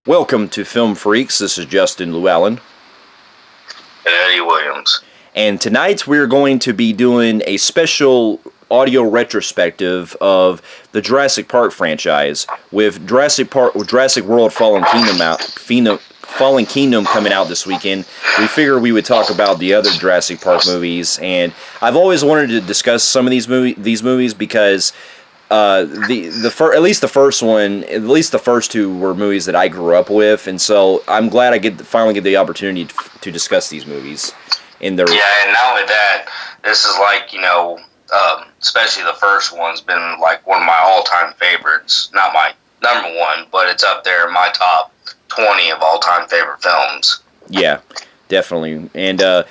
Welcome to Film Phreeks. This is Justin Llewellyn. And Eddie Williams. And tonight we're going to be doing a special audio retrospective of the Jurassic Park franchise. With Jurassic World Fallen Kingdom coming out this weekend, we figured we would talk about the other Jurassic Park movies. And I've always wanted to discuss some of these movies because at least the first one, at least the first two were movies that I grew up with, and so I'm glad I finally get the opportunity to discuss these movies. And not only that, this is especially the first one's been like one of my all-time favorites. Not my number one, but it's up there in my top 20 of all-time favorite films. Yeah, definitely. And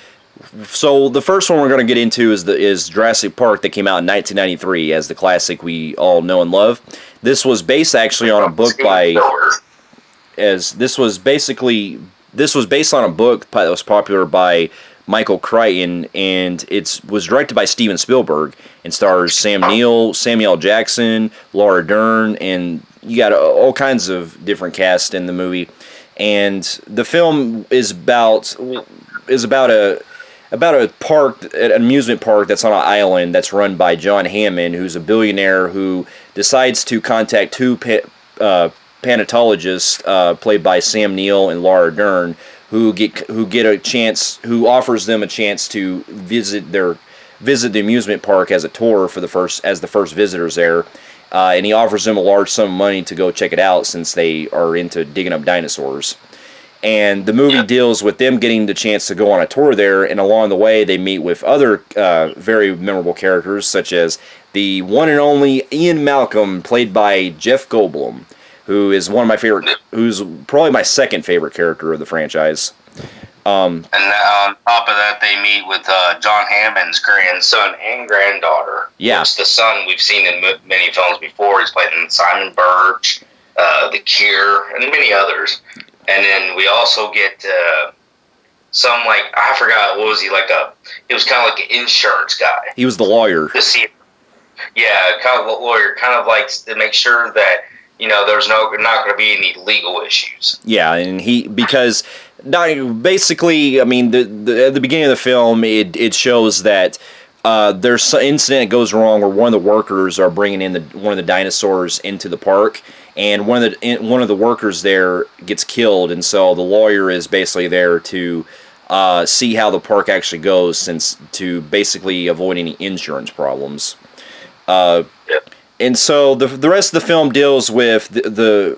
so the first one we're going to get into is Jurassic Park, that came out in 1993 as the classic we all know and love. This was based actually on a book this was based on a book that was popular by Michael Crichton, and it was directed by Steven Spielberg and stars Sam Neill, Samuel L. Jackson, Laura Dern, and you got all kinds of different cast in the movie. And the film is about a park, an amusement park that's on an island that's run by John Hammond, who's a billionaire who decides to contact two paleontologists played by Sam Neill and Laura Dern, who offers them a chance to visit the amusement park as a tour as the first visitors there, and he offers them a large sum of money to go check it out since they are into digging up dinosaurs. And the movie deals with them getting the chance to go on a tour there, and along the way they meet with other very memorable characters, such as the one and only Ian Malcolm, played by Jeff Goldblum, who is who's probably my second favorite character of the franchise. And on top of that, they meet with John Hammond's grandson and granddaughter. Yeah. Which the son we've seen in many films before. He's played in Simon Birch, The Cure, and many others. And then we also get some, I forgot, what was he, he was kind of like an insurance guy. He was the lawyer. Yeah, kind of a lawyer, kind of like to make sure that, there's not going to be any legal issues. Yeah, and because basically, I mean, at the beginning of the film, it shows that there's an incident that goes wrong where one of the workers are bringing in one of the dinosaurs into the park, and one of the workers there gets killed, and so the lawyer is basically there to see how the park actually goes, to basically avoid any insurance problems. And so the rest of the film deals with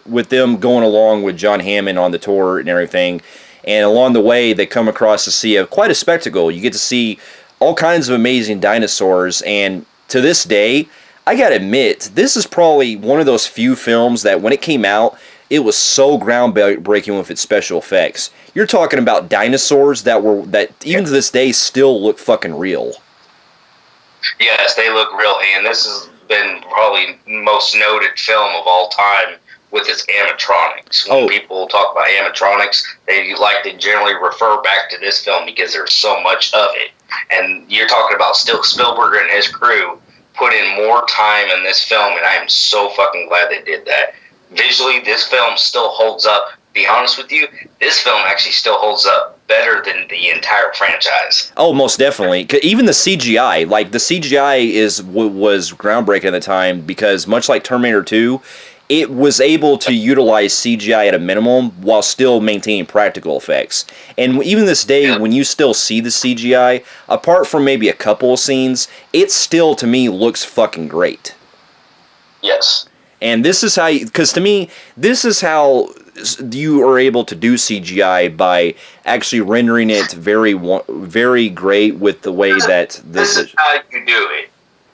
with them going along with John Hammond on the tour and everything, and along the way they come across to see quite a spectacle. You get to see all kinds of amazing dinosaurs, and to this day, I gotta admit, this is probably one of those few films that when it came out, it was so groundbreaking with its special effects. You're talking about dinosaurs that even to this day still look fucking real. Yes, they look real, and this has been probably most noted film of all time with its animatronics. When people talk about animatronics, they like to generally refer back to this film because there's so much of it. And you're talking about Spielberg and his crew put in more time in this film, and I am so fucking glad they did that. Visually, this film still holds up. Be honest with you, this film actually still holds up better than the entire franchise. Oh, most definitely. Even the CGI, the CGI was groundbreaking at the time, because much like Terminator 2, it was able to utilize CGI at a minimum while still maintaining practical effects. And even this day, when you still see the CGI, apart from maybe a couple of scenes, it still, to me, looks fucking great. Yes. And this is how, because to me, this is how you are able to do CGI, by actually rendering it very, very great with the way that... This is how you do it.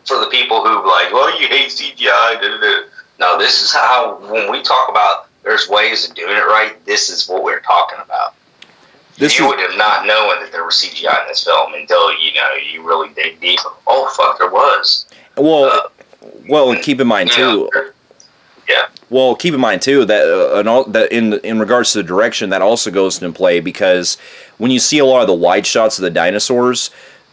For the people who you hate CGI, No, this is how, when we talk about there's ways of doing it right, this is what we're talking about. You would have not known that there was CGI in this film until, you really dig deeper. Oh, fuck, there was. Well, keep in mind, too... Yeah. Well, keep in mind too that in regards to the direction, that also goes into play, because when you see a lot of the wide shots of the dinosaurs,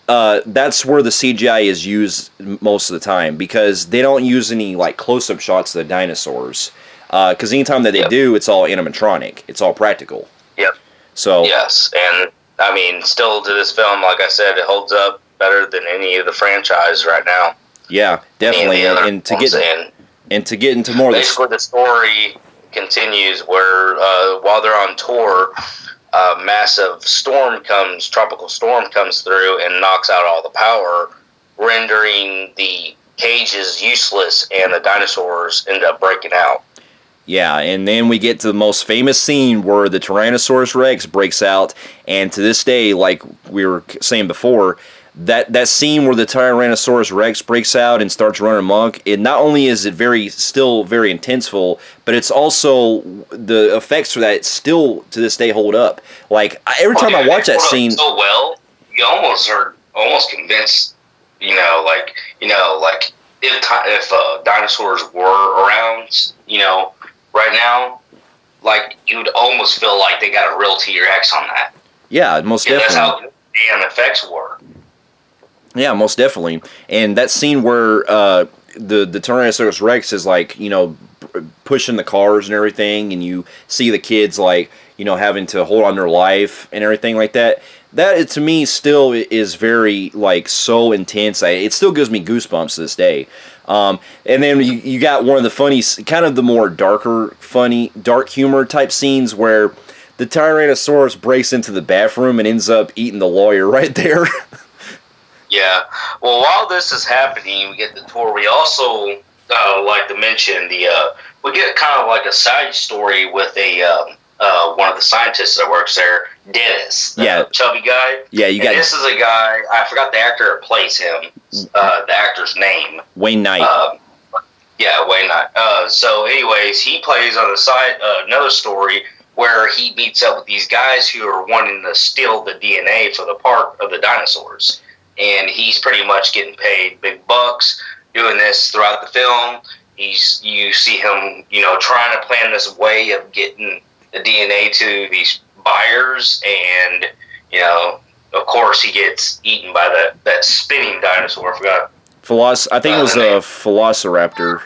that's where the CGI is used most of the time, because they don't use any close-up shots of the dinosaurs. Because anytime that they do, it's all animatronic. It's all practical. Yep. So yes, and I mean, still to this film, like I said, it holds up better than any of the franchise right now. Yeah, definitely. And to get into more basically the story continues where while they're on tour, a massive tropical storm comes through and knocks out all the power, rendering the cages useless, and the dinosaurs end up breaking out. Yeah, and then we get to the most famous scene where the Tyrannosaurus Rex breaks out, and to this day, like we were saying before, that scene where the Tyrannosaurus Rex breaks out and starts running amok, it not only is it still very intenseful, but it's also the effects for that still to this day hold up. Like every time I watch that scene, so well, you almost are convinced, like if dinosaurs were around, right now, like you would almost feel like they got a real T-Rex on that. Yeah, most definitely. That's how good the damn effects were. Yeah, most definitely. And that scene where the Tyrannosaurus Rex is like, pushing the cars and everything, and you see the kids like, having to hold on their life and everything like that. That to me still is very like so intense. It still gives me goosebumps to this day. And then you got one of the funny, kind of the more dark humor type scenes where the Tyrannosaurus breaks into the bathroom and ends up eating the lawyer right there. Yeah. Well, while this is happening, we get the tour. We also like to mention we get kind of like a side story with one of the scientists that works there, Dennis, the chubby guy. Yeah, this is a guy. I forgot the actor that plays him. The actor's name. Wayne Knight. Wayne Knight. So, anyways, he plays on the side another story where he meets up with these guys who are wanting to steal the DNA for the park of the dinosaurs. And he's pretty much getting paid big bucks doing this throughout the film. You see him, trying to plan this way of getting the DNA to these buyers, and of course he gets eaten by that spinning dinosaur. I forgot. I think it was a Velociraptor.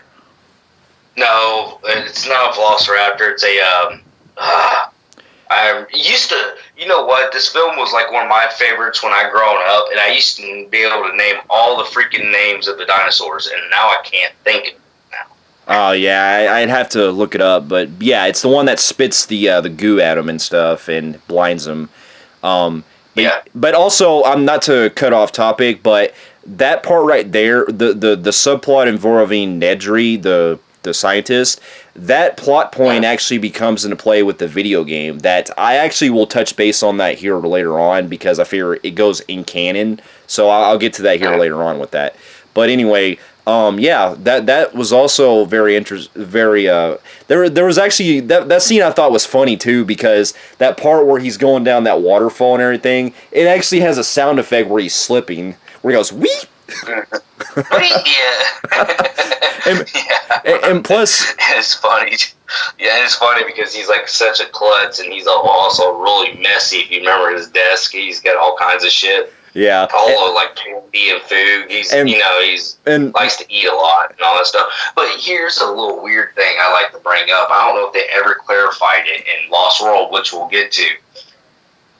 No, it's not a Velociraptor. It's a. I used to, this film was like one of my favorites when I growing up, and I used to be able to name all the freaking names of the dinosaurs, and now I can't think of it now. Oh, yeah, I'd have to look it up, but yeah, it's the one that spits the goo at him and stuff and blinds him. But also, I'm not to cut off topic, but that part right there, the subplot involving Nedry, the scientist, that plot point actually becomes into play with the video game. That I actually will touch base on that here later on, because I figure it goes in canon. So I'll get to that here later on with that. But anyway, that was also very interesting. There was actually that scene I thought was funny too, because that part where he's going down that waterfall and everything, it actually has a sound effect where he's slipping, where he goes "wee." And plus, it's funny. Yeah, it's funny because he's like such a klutz, and he's also really messy. If you remember his desk, he's got all kinds of shit. Yeah, all of like candy and food. He's likes to eat a lot and all that stuff. But here's a little weird thing I like to bring up. I don't know if they ever clarified it in Lost World, which we'll get to.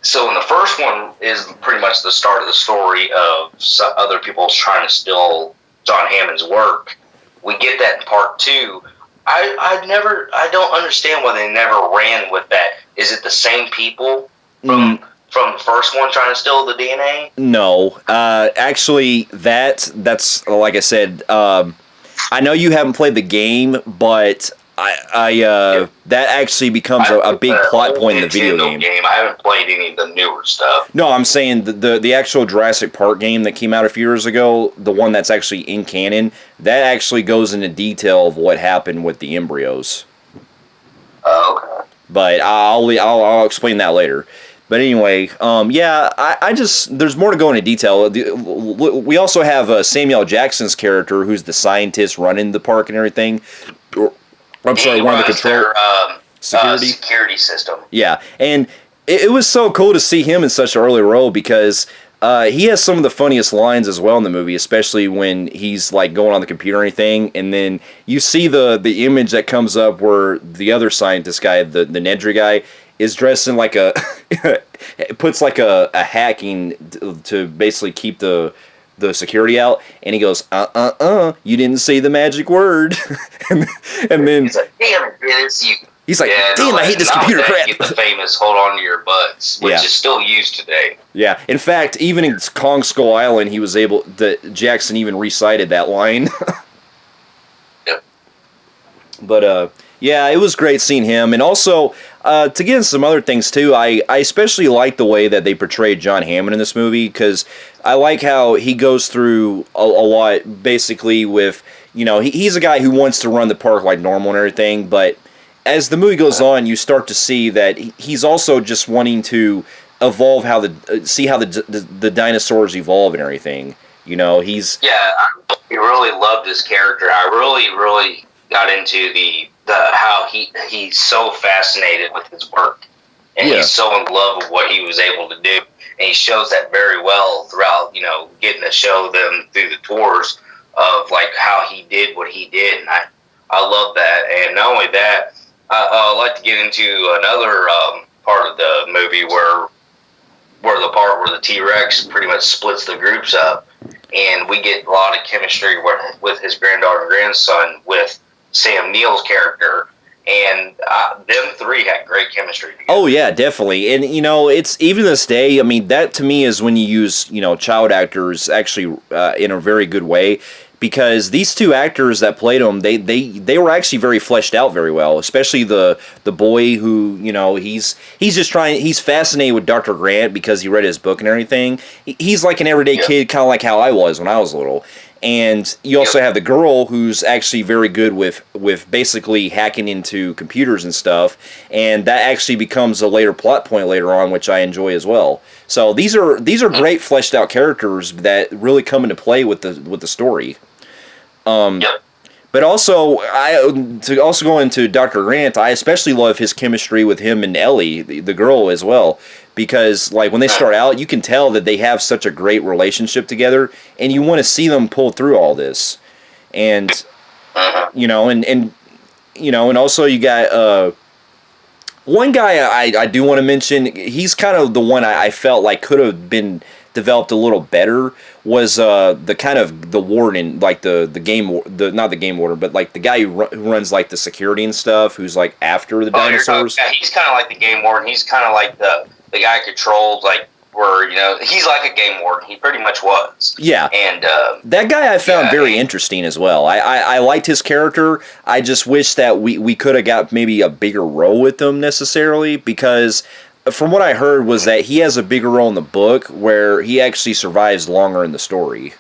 So in the first one is pretty much the start of the story of some other people trying to steal John Hammond's work. We get that in part 2. I don't understand why they never ran with that. Is it the same people from the first one trying to steal the DNA? No, actually, that's like I said. I know you haven't played the game, but that actually becomes a big plot point in the video game. I haven't played any of the newer stuff. No, I'm saying the actual Jurassic Park game that came out a few years ago, the one that's actually in canon, that actually goes into detail of what happened with the embryos. Oh, okay. But I'll explain that later. But anyway, I just, there's more to go into detail. We also have Samuel Jackson's character, who's the scientist running the park and everything. I'm sorry, one of the control security system. Yeah, and it was so cool to see him in such an early role, because He has some of the funniest lines as well in the movie, especially when he's like going on the computer or anything, and then you see the image that comes up where the other scientist guy, the Nedry guy, is dressed in like a puts like a hacking to basically keep the security out, and he goes, you didn't say the magic word. and then he's like, damn it, Dennis, you. He's like, damn, I hate this computer crap. Get the famous hold on to your butts, which is still used today. Yeah. In fact, even in Kong Skull Island, he was able, Jackson even recited that line. Yep. But, yeah, it was great seeing him. And also, to get into some other things, too, I especially like the way that they portrayed John Hammond in this movie, because I like how he goes through a lot, basically, with, he's a guy who wants to run the park like normal and everything, but as the movie goes on, you start to see that he's also just wanting to evolve see how the dinosaurs evolve and everything. He's I really loved his character. I really got into the how he's so fascinated with his work, and he's so in love with what he was able to do, and he shows that very well throughout. Getting to show them through the tours of like how he did what he did, and I love that. And not only that. I'd like to get into another part of the movie where the part where the T-Rex pretty much splits the groups up, and we get a lot of chemistry with his granddaughter and grandson with Sam Neill's character, and them three had great chemistry together. Oh yeah, definitely. And it's even this day, I mean, that to me is when you use child actors actually in a very good way. Because these two actors that played him, they were actually very fleshed out very well. Especially the boy who he's fascinated with Dr. Grant because he read his book and everything. He's like an everyday kid, kind of like how I was when I was little. And you also have the girl who's actually very good with basically hacking into computers and stuff, and that actually becomes a later plot point later on, which I enjoy as well. So these are great fleshed out characters that really come into play with the story. But also, to also go into Dr. Grant, I especially love his chemistry with him and Ellie, the girl as well, because like when they start out, you can tell that they have such a great relationship together, and you want to see them pull through all this, and and also you got one guy I do want to mention. He's kind of the one I felt like could have been developed a little better. Was the kind of the warden, like the not the game warden, but like the guy who runs like the security and stuff, who's like after the dinosaurs. Yeah, he's kind of like the game warden. He's kind of like the guy controlled, like where he's like a game warden. He pretty much was. Yeah, and that guy I found very interesting as well. I liked his character. I just wish that we could have got maybe a bigger role with him necessarily, because from what I heard was that he has a bigger role in the book where he actually survives longer in the story.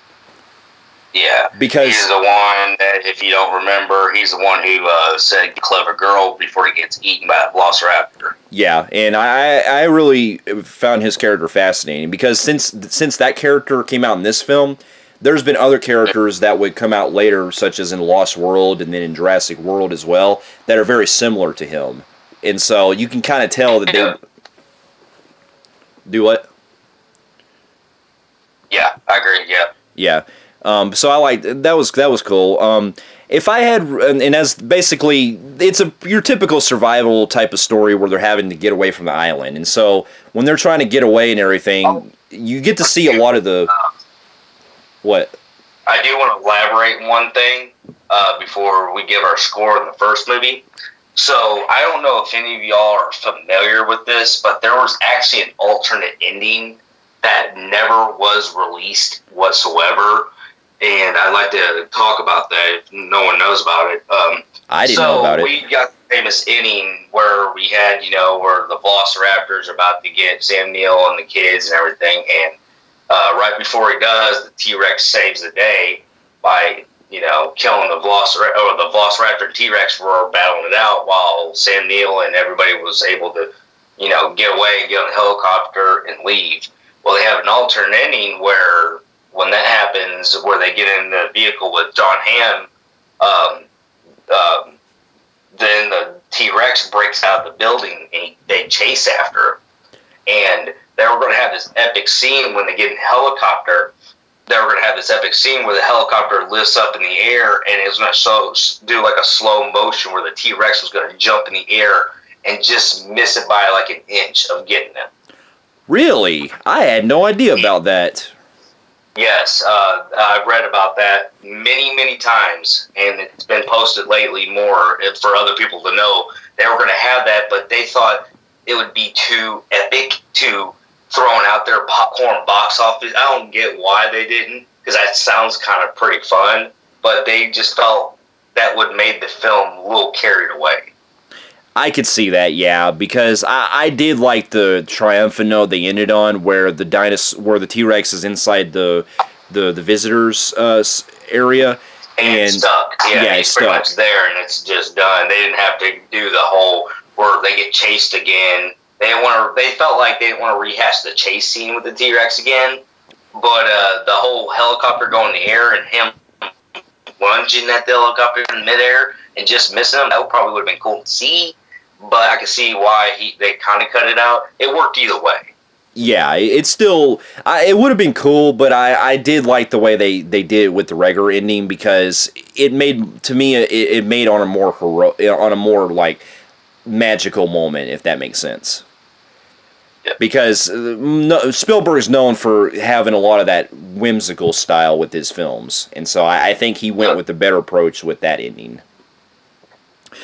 Yeah, because he's the one that, if you don't remember, he's the one who said "clever girl" before he gets eaten by a velociraptor. Yeah, and I really found his character fascinating because since that character came out in this film, there's been other characters that would come out later, such as in Lost World and then in Jurassic World as well, that are very similar to him, and so you can kind of tell that they. Do what? Yeah, I agree. Yeah. Yeah. So I like that was cool. If I had, and as basically, it's your typical survival type of story where they're having to get away from the island, and so when they're trying to get away and everything, you get to see a lot of the. What? I do want to elaborate one thing before we give our score in the first movie. So, I don't know if any of y'all are familiar with this, but there was actually an alternate ending that never was released whatsoever, and I'd like to talk about that if no one knows about it. I didn't know about it. So, we got the famous ending where we had, where the Velociraptors are about to get Sam Neill and the kids and everything, and right before he does, the T-Rex saves the day by killing the Velociraptor and T-Rex were battling it out while Sam Neill and everybody was able to, get away and get on a helicopter and leave. Well, they have an alternate ending where when that happens, where they get in the vehicle with John Hamm, then the T-Rex breaks out of the building and they chase after him. And they were going to have this epic scene when they get in the helicopter. They were going to have this epic scene where the helicopter lifts up in the air, and it was going to do like a slow motion where the T-Rex was going to jump in the air and just miss it by like an inch of getting them. Really? I had no idea about that. Yes, I've read about that many times, and it's been posted lately more for other people to know. They were going to have that, but they thought it would be too epic to thrown out their popcorn box office. I don't get why they didn't, because that sounds kind of pretty fun, but they just felt that would make the film a little carried away. I could see that, yeah, because I did like the triumphant note they ended on, where the T-Rex is inside the visitors else and stuck. Yeah, he's pretty much there, and it's just done. They didn't have to do the whole where they get chased again. They felt like they didn't want to rehash the chase scene with the T-Rex again, but the whole helicopter going in the air and him lunging at the helicopter in midair and just missing him, that probably would have been cool to see. But I can see why they kind of cut it out. It worked either way. Yeah, it's still... it would have been cool, but I did like the way they did it with the regular ending, because it made, to me, it made on a more like magical moment, if that makes sense. Yep. Because Spielberg's known for having a lot of that whimsical style with his films, and so I think he went with the better approach with that ending.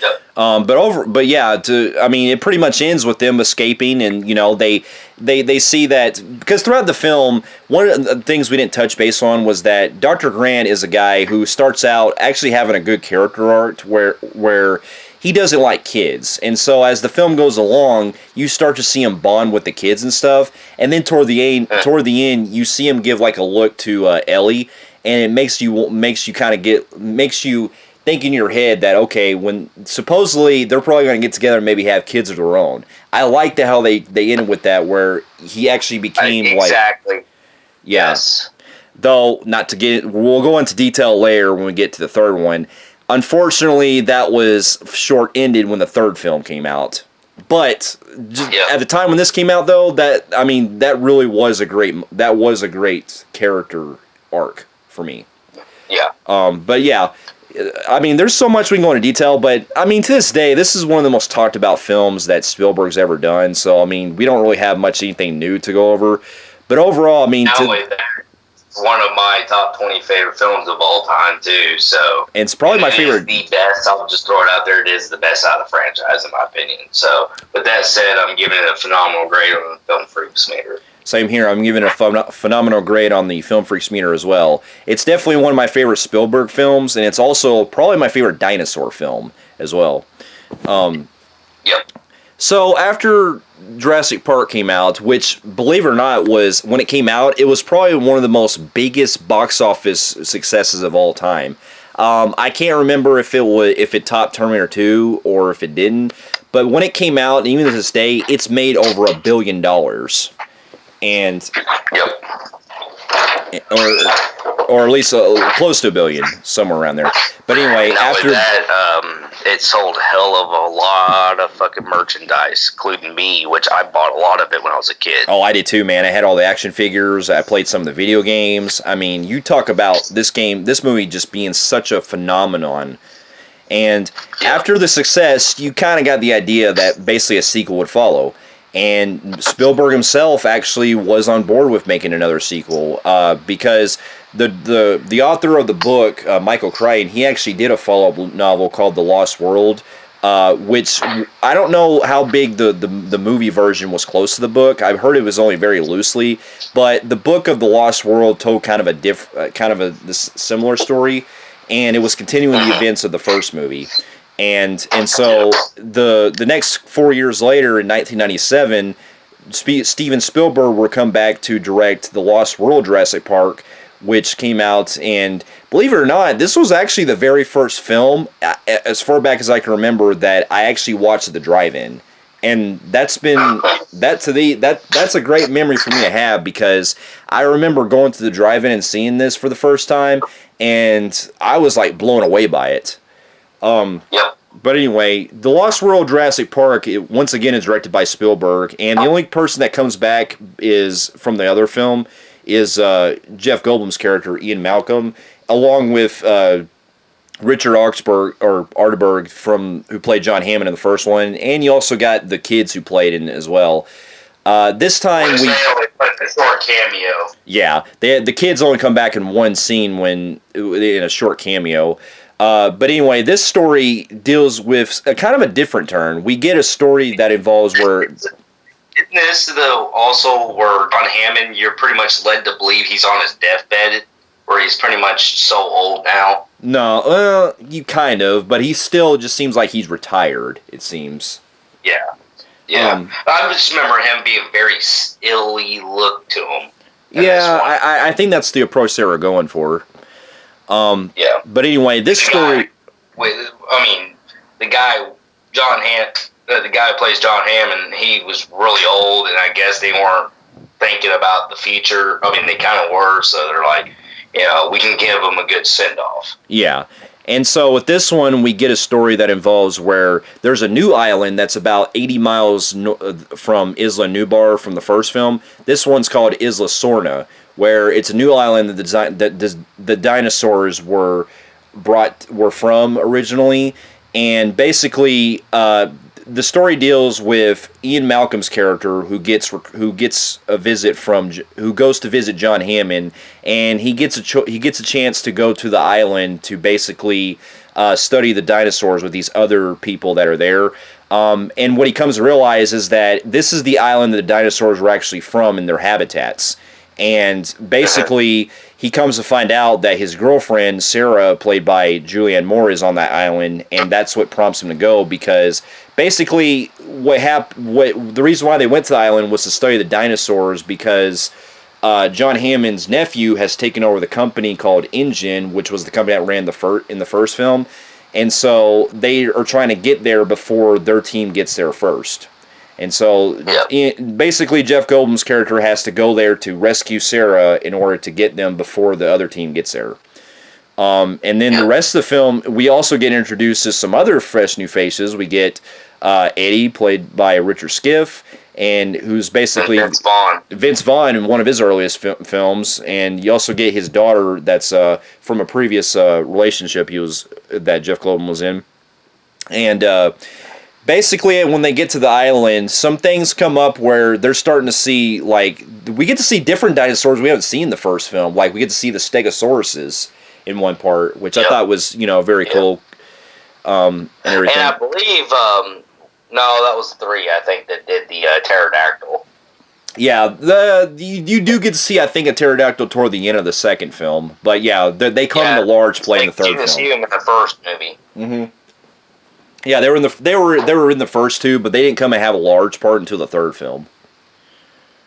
Yep. It pretty much ends with them escaping, and they see that, because throughout the film, one of the things we didn't touch base on was that Dr. Grant is a guy who starts out actually having a good character arc where he doesn't like kids, and so as the film goes along, you start to see him bond with the kids and stuff, and then toward the end, you see him give like a look to Ellie, and it makes you think in your head that, okay, when supposedly they're probably going to get together and maybe have kids of their own. I liked how they ended with that, where he actually became exactly. Yes. Though, we'll go into detail later when we get to the third one. Unfortunately, that was short-ended when the third film came out. But at the time when this came out, though, that really was a great character arc for me. Yeah. But yeah, there's so much we can go into detail, but to this day, this is one of the most talked about films that Spielberg's ever done. So we don't really have anything new to go over. But overall, it's one of my top 20 favorite films of all time too. So, and it's probably my favorite. The best. I'll just throw it out there. It is the best out of the franchise, in my opinion. So, with that said, I'm giving it a phenomenal grade on the Film Phreeks meter. Same here. I'm giving it a phenomenal grade on the Film Phreeks meter as well. It's definitely one of my favorite Spielberg films, and it's also probably my favorite dinosaur film as well. Yep. So after Jurassic Park came out, which, believe it or not, when it came out, it was probably one of the most biggest box office successes of all time. I can't remember if it topped Terminator 2 or if it didn't, but when it came out, and even to this day, it's made over $1 billion. And or at least close to $1 billion, somewhere around there. But anyway, after that, it sold hell of a lot of fucking merchandise, including me, which I bought a lot of it when I was a kid. Oh, I did too, man. I had all the action figures. I played some of the video games. You talk about this movie just being such a phenomenon. And after the success, you kind of got the idea that basically a sequel would follow. And Spielberg himself actually was on board with making another sequel, because the author of the book, Michael Crichton, he actually did a follow-up novel called The Lost World, which I don't know how big the movie version was close to the book. I've heard it was only very loosely, but the book of The Lost World told kind of a similar story, and it was continuing the events of the first movie. And so the next 4 years later, in 1997, Steven Spielberg will come back to direct The Lost World Jurassic Park, which came out, and believe it or not, this was actually the very first film, as far back as I can remember, that I actually watched at the drive-in. And that's a great memory for me to have, because I remember going to the drive-in and seeing this for the first time, and I was like blown away by it. But anyway, The Lost World Jurassic Park, once again, is directed by Spielberg, and the only person that comes back is from the other film is Jeff Goldblum's character, Ian Malcolm, along with Richard Arterberg who played John Hammond in the first one, and you also got the kids who played in it as well. This time they only put a short cameo. Yeah, the kids only come back in one scene in a short cameo. But anyway, this story deals with a kind of a different turn. We get a story that involves where... Isn't this, though, also where John Hammond, you're pretty much led to believe he's on his deathbed, where he's pretty much so old now? No, you kind of, but he still just seems like he's retired, it seems. Yeah. Yeah. I just remember him being very illy look to him. Yeah, I think that's the approach they were going for. Yeah. But anyway, this story... the guy, the guy who plays John Hammond, he was really old, and I guess they weren't thinking about the future. I mean, they kind of were, so they're like, we can give him a good send-off. Yeah. And so with this one, we get a story that involves where there's a new island that's about 80 miles from Isla Nublar from the first film. This one's called Isla Sorna, where it's a new island that the dinosaurs were from originally. And basically, the story deals with Ian Malcolm's character who goes to visit John Hammond, and he gets a chance to go to the island to basically study the dinosaurs with these other people that are there. And what he comes to realize is that this is the island that the dinosaurs were actually from in their habitats. And basically, he comes to find out that his girlfriend, Sarah, played by Julianne Moore, is on that island, and that's what prompts him to go, because basically the reason why they went to the island was to study the dinosaurs, because John Hammond's nephew has taken over the company called InGen, which was the company that ran in the first film, and so they are trying to get there before their team gets there first. And so, basically, Jeff Goldblum's character has to go there to rescue Sarah in order to get them before the other team gets there. And then the rest of the film, we also get introduced to some other fresh new faces. We get Eddie, played by Richard Skiff, and who's basically Vince Vaughn in one of his earliest films. And you also get his daughter that's from a previous relationship that Jeff Goldblum was in. And... basically, when they get to the island, some things come up where they're starting to see, we get to see different dinosaurs we haven't seen in the first film. Like, we get to see the Stegosauruses in one part, which I thought was, very cool. And everything. And I believe, that was 3, I think, that did the pterodactyl. Yeah, you do get to see, I think, a pterodactyl toward the end of the second film. But yeah, they come into large play in the third film. You see them in the first movie. Mm-hmm. Yeah, they were in the first two, but they didn't come and have a large part until the third film.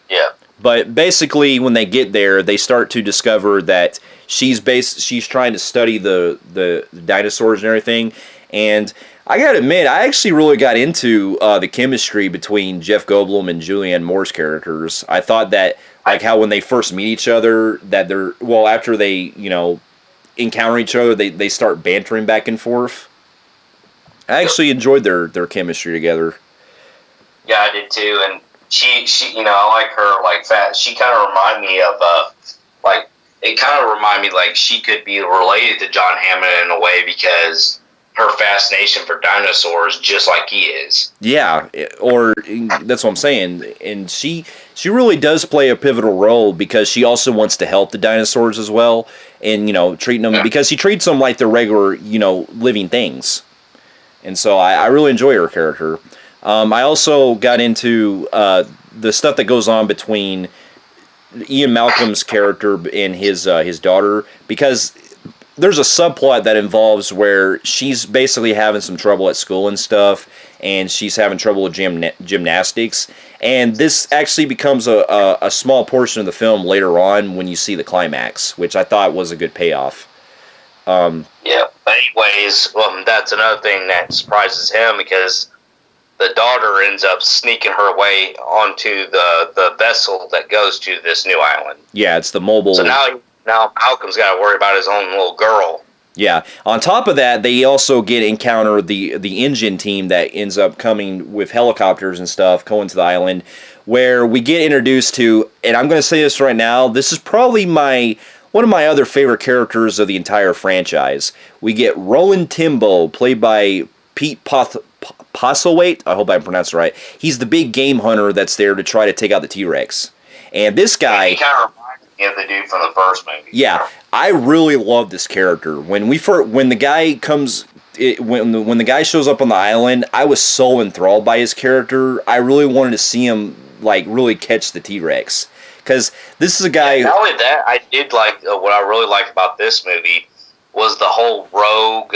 Yeah. But basically, when they get there, they start to discover that she's trying to study the dinosaurs and everything. And I gotta admit, I actually really got into the chemistry between Jeff Goldblum and Julianne Moore's characters. I thought that, how when they first meet each other, that after they encounter each other, they start bantering back and forth. I actually enjoyed their chemistry together. Yeah, I did too, and she I like her fat. She kind of reminded me of she could be related to John Hammond in a way, because her fascination for dinosaurs, just like he is. Yeah, or that's what I'm saying, and she really does play a pivotal role, because she also wants to help the dinosaurs as well, and treating them because she treats them like they're regular living things. And so I really enjoy her character. I also got into the stuff that goes on between Ian Malcolm's character and his daughter, because there's a subplot that involves where she's basically having some trouble at school and stuff, and she's having trouble with gymnastics. And this actually becomes a small portion of the film later on when you see the climax, which I thought was a good payoff. Anyways, that's another thing that surprises him, because the daughter ends up sneaking her way onto the vessel that goes to this new island. Yeah, it's the mobile. So now Malcolm's got to worry about his own little girl. Yeah. On top of that, they also encounter the engine team that ends up coming with helicopters and stuff going to the island, where we get introduced to, and I'm going to say this right now, this is probably one of my other favorite characters of the entire franchise. We get Roland Timbo, played by Pete Postlethwaite. I hope I pronounced it right. He's the big game hunter that's there to try to take out the T-Rex. And this guy... He kind of reminds me of the dude from the first movie. Yeah, I really love this character. When the guy comes... when the guy shows up on the island, I was so enthralled by his character. I really wanted to see him, like, really catch the T-Rex. Because this is a guy... Not only that, I did like... what I really liked about this movie was the whole rogue,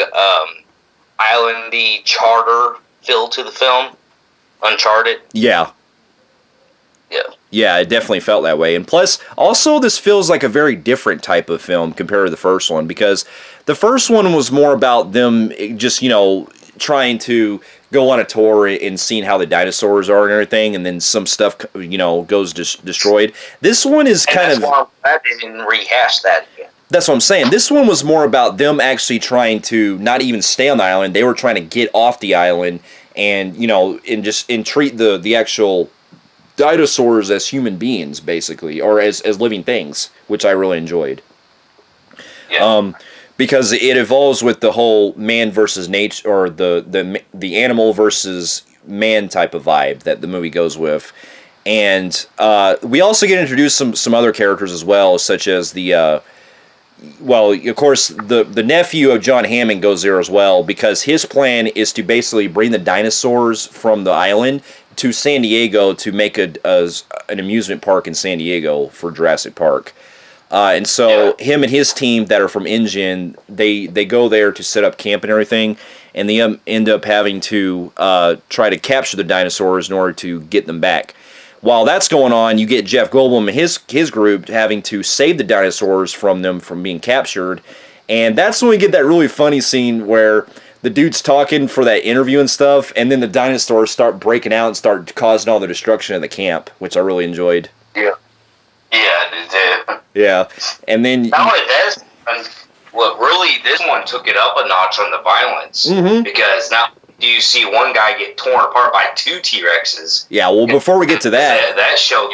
islandy charter feel to the film. Uncharted. Yeah. Yeah. Yeah, it definitely felt that way. And plus, also, this feels like a very different type of film compared to the first one, because the first one was more about them just, trying to go on a tour and seeing how the dinosaurs are and everything, and then some stuff, goes destroyed. This one is I didn't rehash that again. That's what I'm saying. This one was more about them actually trying to not even stay on the island. They were trying to get off the island and, and treat the actual dinosaurs as human beings, basically, or as living things, which I really enjoyed. Yeah. Because it evolves with the whole man versus nature, or the animal versus man type of vibe that the movie goes with. And we also get introduced some other characters as well, such as of course, the nephew of John Hammond goes there as well, because his plan is to basically bring the dinosaurs from the island to San Diego to make an amusement park in San Diego for Jurassic Park. And so him and his team that are from InGen, they go there to set up camp and everything, and they end up having to try to capture the dinosaurs in order to get them back. While that's going on, you get Jeff Goldblum and his group having to save the dinosaurs from being captured. And that's when we get that really funny scene where the dude's talking for that interview and stuff, and then the dinosaurs start breaking out and start causing all the destruction in the camp, which I really enjoyed. Yeah. Yeah, it did. Yeah. And then... Not only this, this one took it up a notch on the violence. Mm-hmm. Because now you see one guy get torn apart by two T-Rexes. Yeah, well, before we get to that... That show,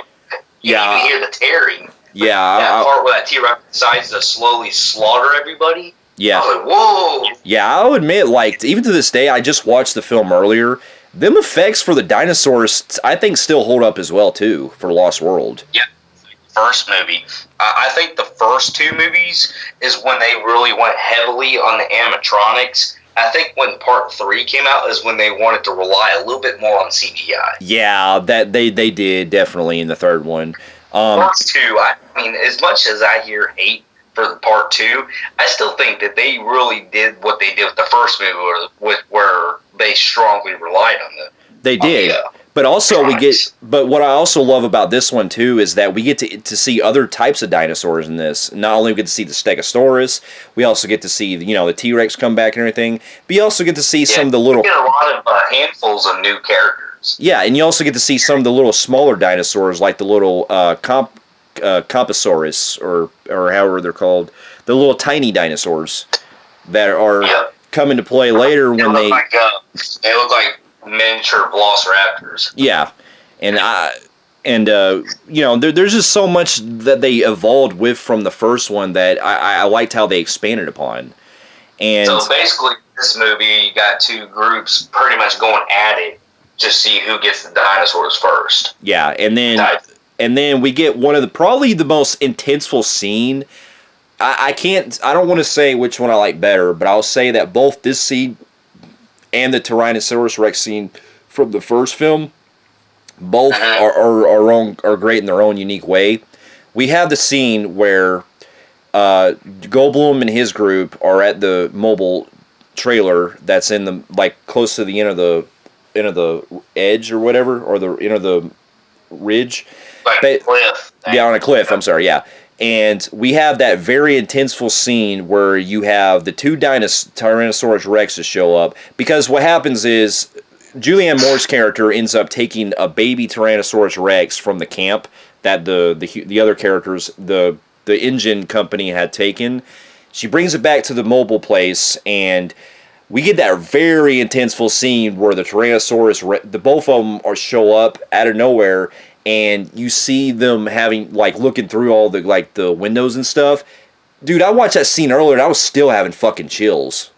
you can hear the tearing. Yeah. That part where that T-Rex decides to slowly slaughter everybody. Yeah. I was like, whoa! Yeah, I'll admit, even to this day, I just watched the film earlier. Them effects for the dinosaurs, I think, still hold up as well, too, for Lost World. Yeah. First movie. I think the first two movies is when they really went heavily on the animatronics. I think when part 3 came out is when they wanted to rely a little bit more on CGI. Yeah, that they did, definitely, in the third one. Part 2, I mean, as much as I hear hate for the part 2, I still think that they really did what they did with the first movie, where they strongly relied on them. They did. But also but what I also love about this one too is that we get to see other types of dinosaurs in this. Not only we get to see the Stegosaurus, we also get to see the T-Rex come back and everything. But you also get to see some of the little... You get a lot of handfuls of new characters. Yeah, and you also get to see some of the little smaller dinosaurs, like the little Compsosaurus, or however they're called, the little tiny dinosaurs that are come into play later when they look like miniature velociraptors. Yeah, and there's just so much that they evolved with from the first one that I liked how they expanded upon. And so basically, this movie, you got two groups pretty much going at it to see who gets the dinosaurs first. Yeah, and then we get one of probably the most intenseful scene. I don't want to say which one I like better, but I'll say that both this scene and the Tyrannosaurus Rex scene from the first film, both are great in their own unique way. We have the scene where Goldblum and his group are at the mobile trailer that's in the close to the end of the edge or whatever, or the end of the ridge. A cliff. Yeah, on a cliff. I'm sorry. Yeah. And we have that very intenseful scene where you have the two Tyrannosaurus Rexes show up, because what happens is Julianne Moore's character ends up taking a baby Tyrannosaurus Rex from the camp that the other characters, the engine company had taken. She brings it back to the mobile place, and we get that very intenseful scene where the Tyrannosaurus, the both of them are show up out of nowhere, and you see them having like looking through all the like the windows and stuff. Dude, I watched that scene earlier, and I was still having fucking chills.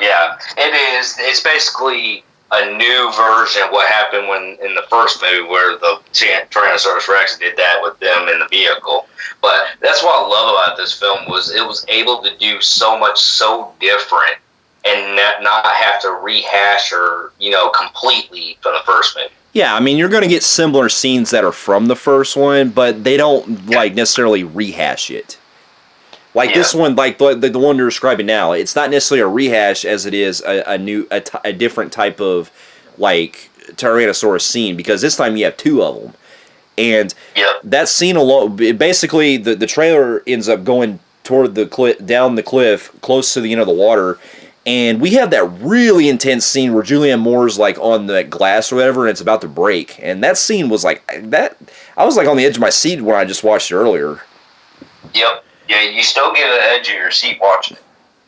Yeah, it is. It's basically a new version of what happened when in the first movie where the Tyrannosaurus Rex did that with them in the vehicle. But that's what I love about this film was it was able to do so much so different and not have to rehash or, completely from the first movie. Yeah, I mean, you're going to get similar scenes that are from the first one, but they don't like necessarily rehash it. Like this one, like the one you're describing now, it's not necessarily a rehash as it is a different type of like Tyrannosaurus scene, because this time you have two of them, and that scene alone, basically the trailer ends up going toward the cliff, down the cliff, close to the end of the water, and we have that really intense scene where Julianne Moore's like on the glass or whatever, and it's about to break, and that scene was like that. I was like on the edge of my seat when I just watched it earlier. Yep. Yeah, you still get the edge of your seat watching it.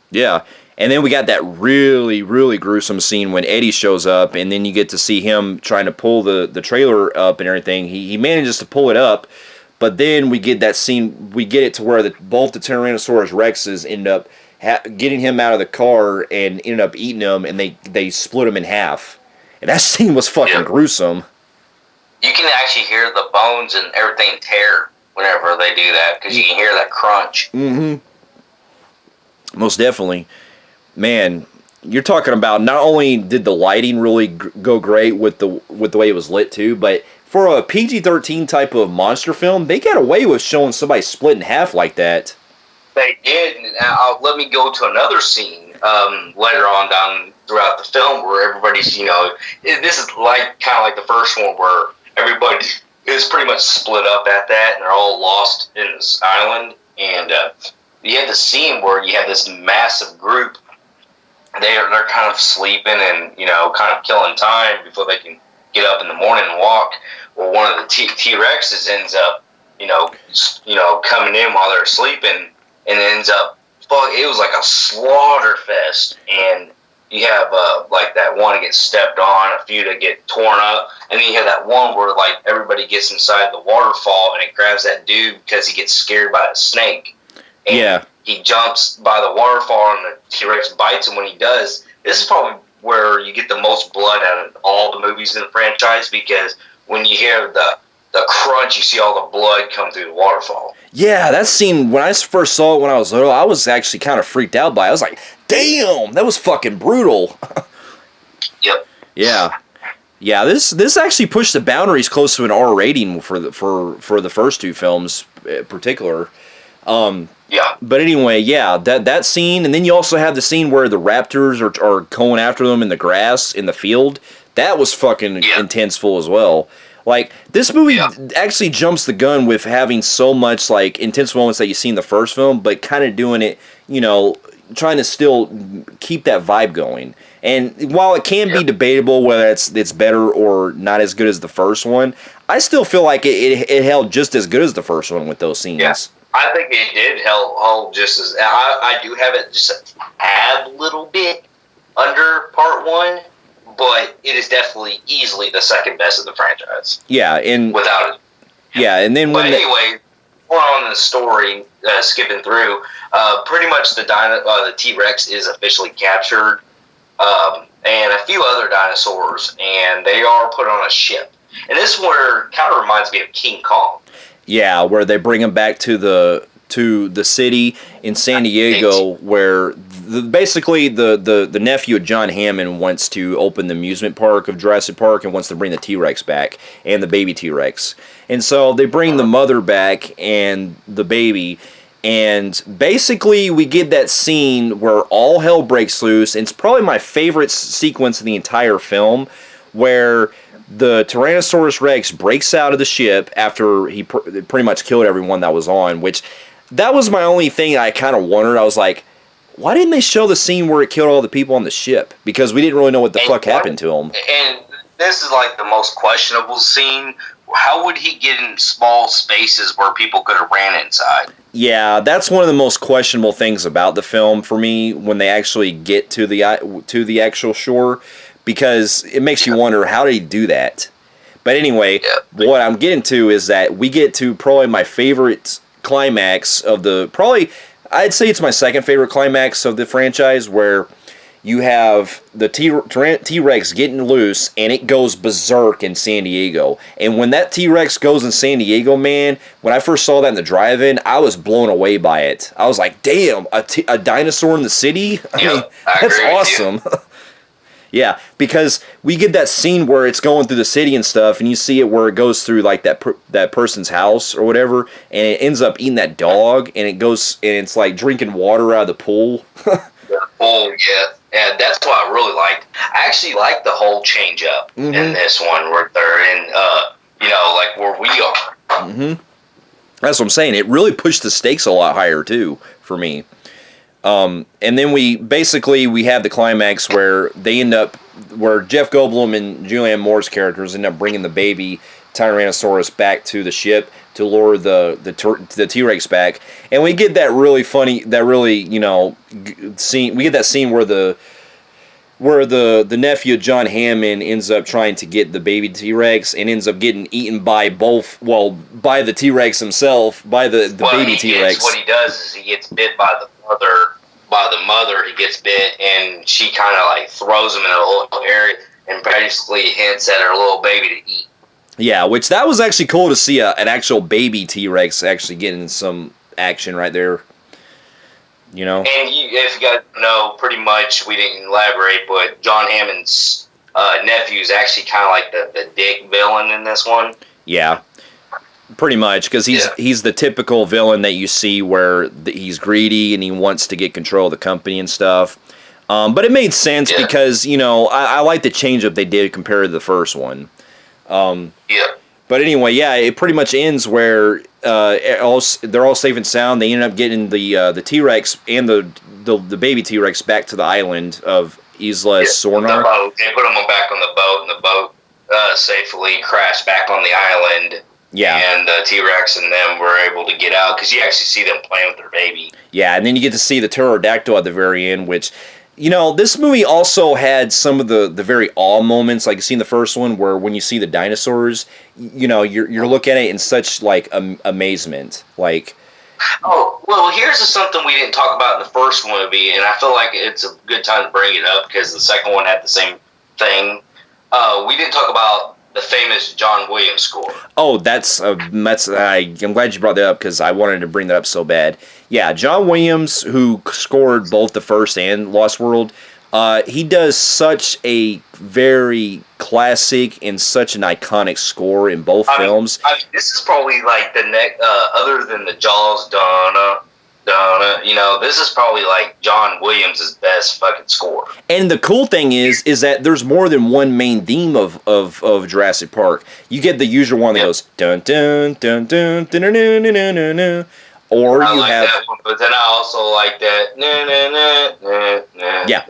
Yeah, and then we got that really, really gruesome scene when Eddie shows up, and then you get to see him trying to pull the trailer up and everything. He manages to pull it up, but then we get that scene, we get it to where both the Tyrannosaurus Rexes end up getting him out of the car and end up eating him, and they split him in half. And that scene was fucking gruesome. You can actually hear the bones and everything tear whenever they do that, because you can hear that crunch. Mm-hmm. Most definitely. Man, you're talking about not only did the lighting really go great with the way it was lit too, but for a PG-13 type of monster film, they got away with showing somebody split in half like that. They did. Now, let me go to another scene later on down throughout the film where everybody's, this is like kind of like the first one where everybody is pretty much split up at that, and they're all lost in this island. And you had the scene where you have this massive group. They're kind of sleeping and kind of killing time before they can get up in the morning and walk. Well, one of the T-Rexes ends up, coming in while they're sleeping, and ends up. It was like a slaughter fest, and you have like that one that gets stepped on, a few that get torn up, and then you have that one where like everybody gets inside the waterfall and it grabs that dude because he gets scared by a snake. And he jumps by the waterfall and the T-Rex bites him when he does. This is probably where you get the most blood out of all the movies in the franchise, because when you hear the crunch, you see all the blood come through the waterfall. Yeah, that scene, when I first saw it when I was little, I was actually kind of freaked out by it. I was like, damn, that was fucking brutal. Yep. Yeah, this actually pushed the boundaries close to an R rating for the first two films in particular. But anyway, that scene, and then you also have the scene where the raptors are going after them in the grass in the field. That was fucking intenseful as well. Like, this movie actually jumps the gun with having so much, like, intense moments that you see in the first film, but kind of doing it, trying to still keep that vibe going. And while it can be debatable whether it's better or not as good as the first one, I still feel like it held just as good as the first one with those scenes. Yeah. I think it did hold just as... I do have it just a little bit under part one, but it is definitely easily the second best of the franchise. Yeah, and... Without it. Yeah, and then when... But anyway, more on the story, skipping through, pretty much the T-Rex is officially captured, and a few other dinosaurs, and they are put on a ship. And this one kind of reminds me of King Kong. Yeah, where they bring him back to the city in San Diego, where basically the nephew of John Hammond wants to open the amusement park of Jurassic Park and wants to bring the T-Rex back and the baby T-Rex. And so they bring the mother back and the baby, and basically we get that scene where all hell breaks loose, and it's probably my favorite sequence in the entire film, where the Tyrannosaurus Rex breaks out of the ship after he pretty much killed everyone that was on, which that was my only thing I kind of wondered. I was like, why didn't they show the scene where it killed all the people on the ship? Because we didn't really know what the fuck happened to them. And this is like the most questionable scene. How would he get in small spaces where people could have ran inside? Yeah, that's one of the most questionable things about the film for me when they actually get to the actual shore, because it makes you wonder, how did he do that? But anyway, what I'm getting to is that we get to probably my favorite climax of I'd say it's my second favorite climax of the franchise, where you have the T-Rex getting loose, and it goes berserk in San Diego. And when that T-Rex goes in San Diego, man, when I first saw that in the drive-in, I was blown away by it. I was like, damn, a dinosaur in the city? I mean, that's awesome. Yeah, because we get that scene where it's going through the city and stuff, and you see it where it goes through like that person's house or whatever, and it ends up eating that dog, and it's like drinking water out of the pool. Oh yeah, that's what I really liked. I actually like the whole change up in this one where they're in, like where we are. Mm-hmm. That's what I'm saying. It really pushed the stakes a lot higher too for me. And then we have the climax where where Jeff Goldblum and Julianne Moore's characters end up bringing the baby Tyrannosaurus back to the ship to lure the T-Rex back, and we get that really funny, scene. We get that scene where the nephew John Hammond ends up trying to get the baby T-Rex and ends up getting eaten by by the T-Rex himself, by the baby T-Rex. What he does is he gets bit by the mother. He gets bit, and she kind of like throws him in a little area and basically hints at her little baby to eat. Yeah, which that was actually cool to see an actual baby T-Rex actually getting some action right there. You know? And if you guys know, pretty much, we didn't elaborate, but John Hammond's nephew is actually kind of like the dick villain in this one. Yeah, pretty much, because he's the typical villain that you see where he's greedy and he wants to get control of the company and stuff. But it made sense because, I like the change up they did compared to the first one. But anyway, it pretty much ends where they're all safe and sound. They end up getting the T-Rex and the baby T-Rex back to the island of Isla Sorna. They put them back on the boat, and the boat safely crashed back on the island. Yeah. And the T-Rex and them were able to get out, because you actually see them playing with their baby. Yeah, and then you get to see the pterodactyl at the very end, which... this movie also had some of the very awe moments, like you see in the first one, where when you see the dinosaurs, you're looking at it in such like amazement, like. Oh well, here's something we didn't talk about in the first movie, and I feel like it's a good time to bring it up because the second one had the same thing. We didn't talk about the famous John Williams score. Oh, I'm glad you brought that up because I wanted to bring that up so bad. Yeah, John Williams, who scored both the first and Lost World, he does such a very classic and such an iconic score in both films. This is probably like the next, other than the Jaws, Donna, this is probably like John Williams' best fucking score. And the cool thing is that there's more than one main theme of Jurassic Park. You get the usual one that goes dun dun dun dun dun dun dun dun dun dun. Or I like that one, but then I also like that. Yeah.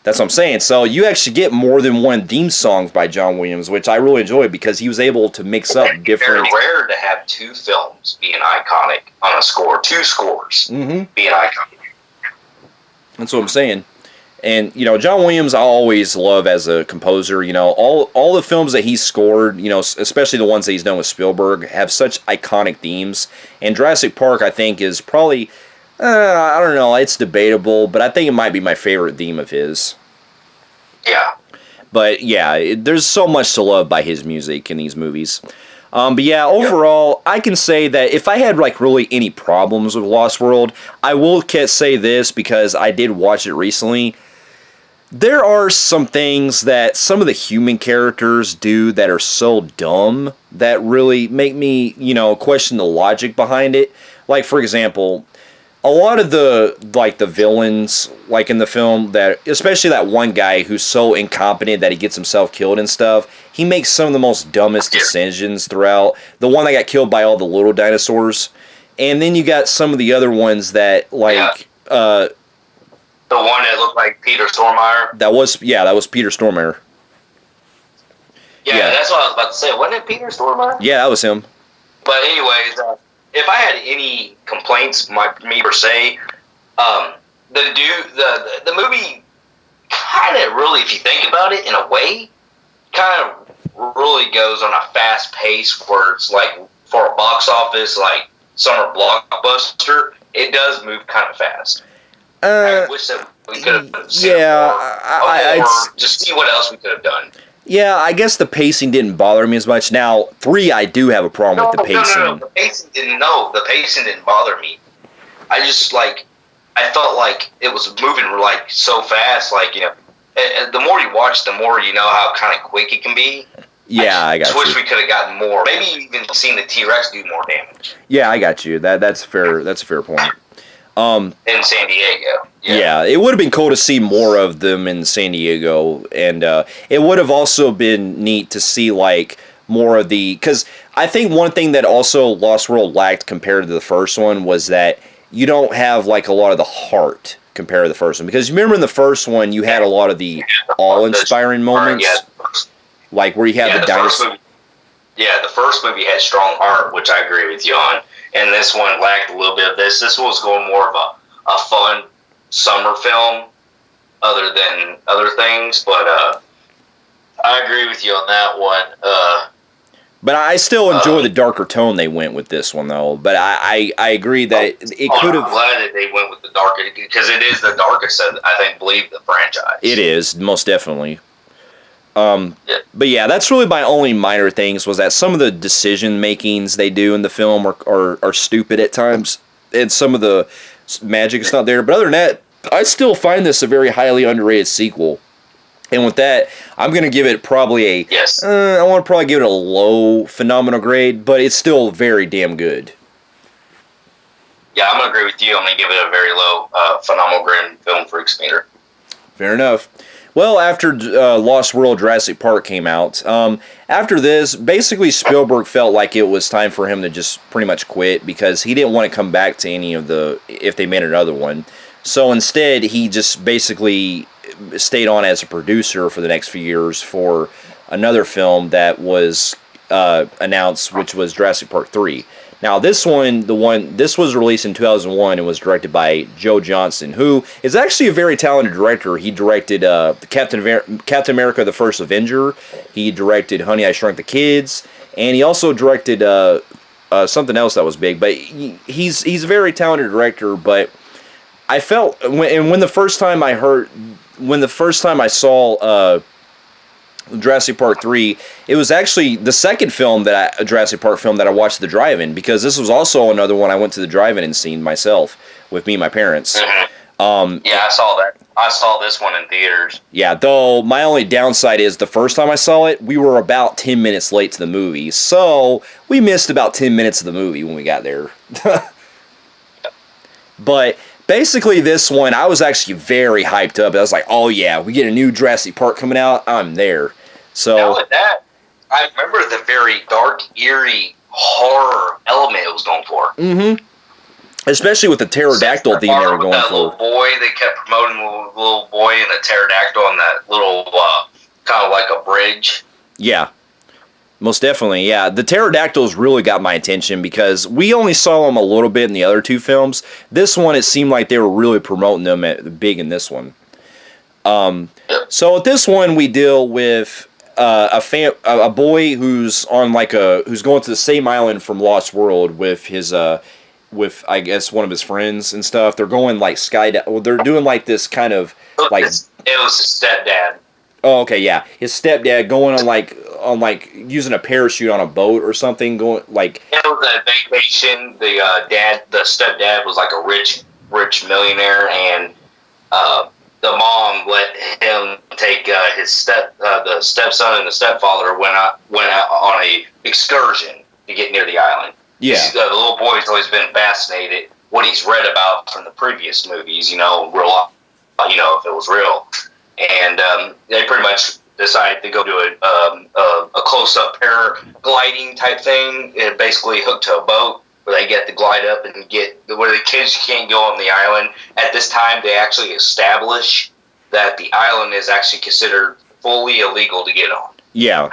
That's what I'm saying. So you actually get more than one theme song by John Williams, which I really enjoy because he was able to mix up different. It's very rare to have two films being iconic on a score. Two scores being iconic. That's what I'm saying. And, John Williams, I always love as a composer. All the films that he's scored, especially the ones that he's done with Spielberg, have such iconic themes. And Jurassic Park, I think, is probably, I don't know, it's debatable, but I think it might be my favorite theme of his. Yeah. But, there's so much to love by his music in these movies. But overall, I can say that if I had really any problems with Lost World, I will say this because I did watch it recently. There are some things that some of the human characters do that are so dumb that really make me, question the logic behind it. Like, for example, a lot of the villains, in the film, that especially that one guy who's so incompetent that he gets himself killed and stuff, he makes some of the most dumbest decisions throughout. The one that got killed by all the little dinosaurs. And then you got some of the other ones that, the one that looked like Peter Stormare? That was Peter Stormare. Yeah, that's what I was about to say. Wasn't it Peter Stormare? Yeah, that was him. But anyways, if I had any complaints, me per se, the movie kind of really, if you think about it in a way, kind of really goes on a fast pace where it's like for a box office like summer blockbuster, it does move kind of fast. I wish that we could have seen more, just see what else we could have done. Yeah, I guess the pacing didn't bother me as much. Now, 3, I do have a problem with the pacing. No. The pacing didn't bother me. I just, I felt like it was moving, so fast. The more you watch, the more you know how kind of quick it can be. Yeah, I got you. I wish we could have gotten more. Maybe even seen the T-Rex do more damage. Yeah, I got you. That's fair. That's a fair point. In San Diego. Yeah, it would have been cool to see more of them in San Diego, and it would have also been neat to see more of the, because I think one thing that also Lost World lacked compared to the first one was that you don't have a lot of the heart compared to the first one, because you remember in the first one you had a lot of the awe-inspiring moments, where you had the dinosaurs. Yeah, the first movie had strong heart, which I agree with you on. And this one lacked a little bit of this. This one was going more of a fun summer film other than other things. But I agree with you on that one. But I still enjoy the darker tone they went with this one, though. But I agree that it could have... I'm glad that they went with the darker, because it is the darkest, I believe, the franchise. It is, most definitely. But yeah, that's really my only minor things, was that some of the decision makings they do in the film are stupid at times, and some of the magic is not there. But other than that, I still find this a very highly underrated sequel. And with that, I'm going to give it probably I want to probably give it a low phenomenal grade, but it's still very damn good. Yeah, I'm going to agree with you. I'm going to give it a very low phenomenal grade film Phreeks meter. Fair enough. Well, after Lost World Jurassic Park came out, after this, basically Spielberg felt like it was time for him to just pretty much quit, because he didn't want to come back to any of if they made another one. So instead, he just basically stayed on as a producer for the next few years for another film that was announced, which was Jurassic Park 3. Now, this was released in 2001 and was directed by Joe Johnston, who is actually a very talented director. He directed Captain America: The First Avenger. He directed Honey, I Shrunk the Kids, and he also directed something else that was big. But he's a very talented director. But I felt when the first time I saw Jurassic Park 3, it was actually the second Jurassic Park film that I watched at the drive-in, because this was also another one I went to the drive-in and seen myself with me and my parents. Mm-hmm. Yeah, I saw that. I saw this one in theaters. Yeah, though my only downside is the first time I saw it, we were about 10 minutes late to the movie, so we missed about 10 minutes of the movie when we got there. But basically, this one, I was actually very hyped up. I was like, oh yeah, we get a new Jurassic Park coming out, I'm there. So now with that, I remember the very dark, eerie horror element it was going for. Mm-hmm. Especially with the pterodactyl theme they were going for. Little boy, they kept promoting the little boy and the pterodactyl on that little, kind of like a bridge. Yeah. Most definitely, yeah. The pterodactyls really got my attention, because we only saw them a little bit in the other two films. This one, it seemed like they were really promoting them big in this one. So with this one, we deal with a boy who's on who's going to the same island from Lost World with his with I guess one of his friends and stuff. They're going skydiving. They're doing this kind of it was his stepdad. Oh, okay, yeah. His stepdad going on using a parachute on a boat or something. It was a vacation. The stepdad was like a rich millionaire, and the mom let him take the stepson and the stepfather went out on a excursion to get near the island. Yeah, the little boy's always been fascinated what he's read about from the previous movies. If it was real. And they pretty much decided to go to a close-up paragliding type thing, and basically hooked to a boat where they get to glide up and where the kids can't go on the island. At this time, they actually establish that the island is actually considered fully illegal to get on. Yeah.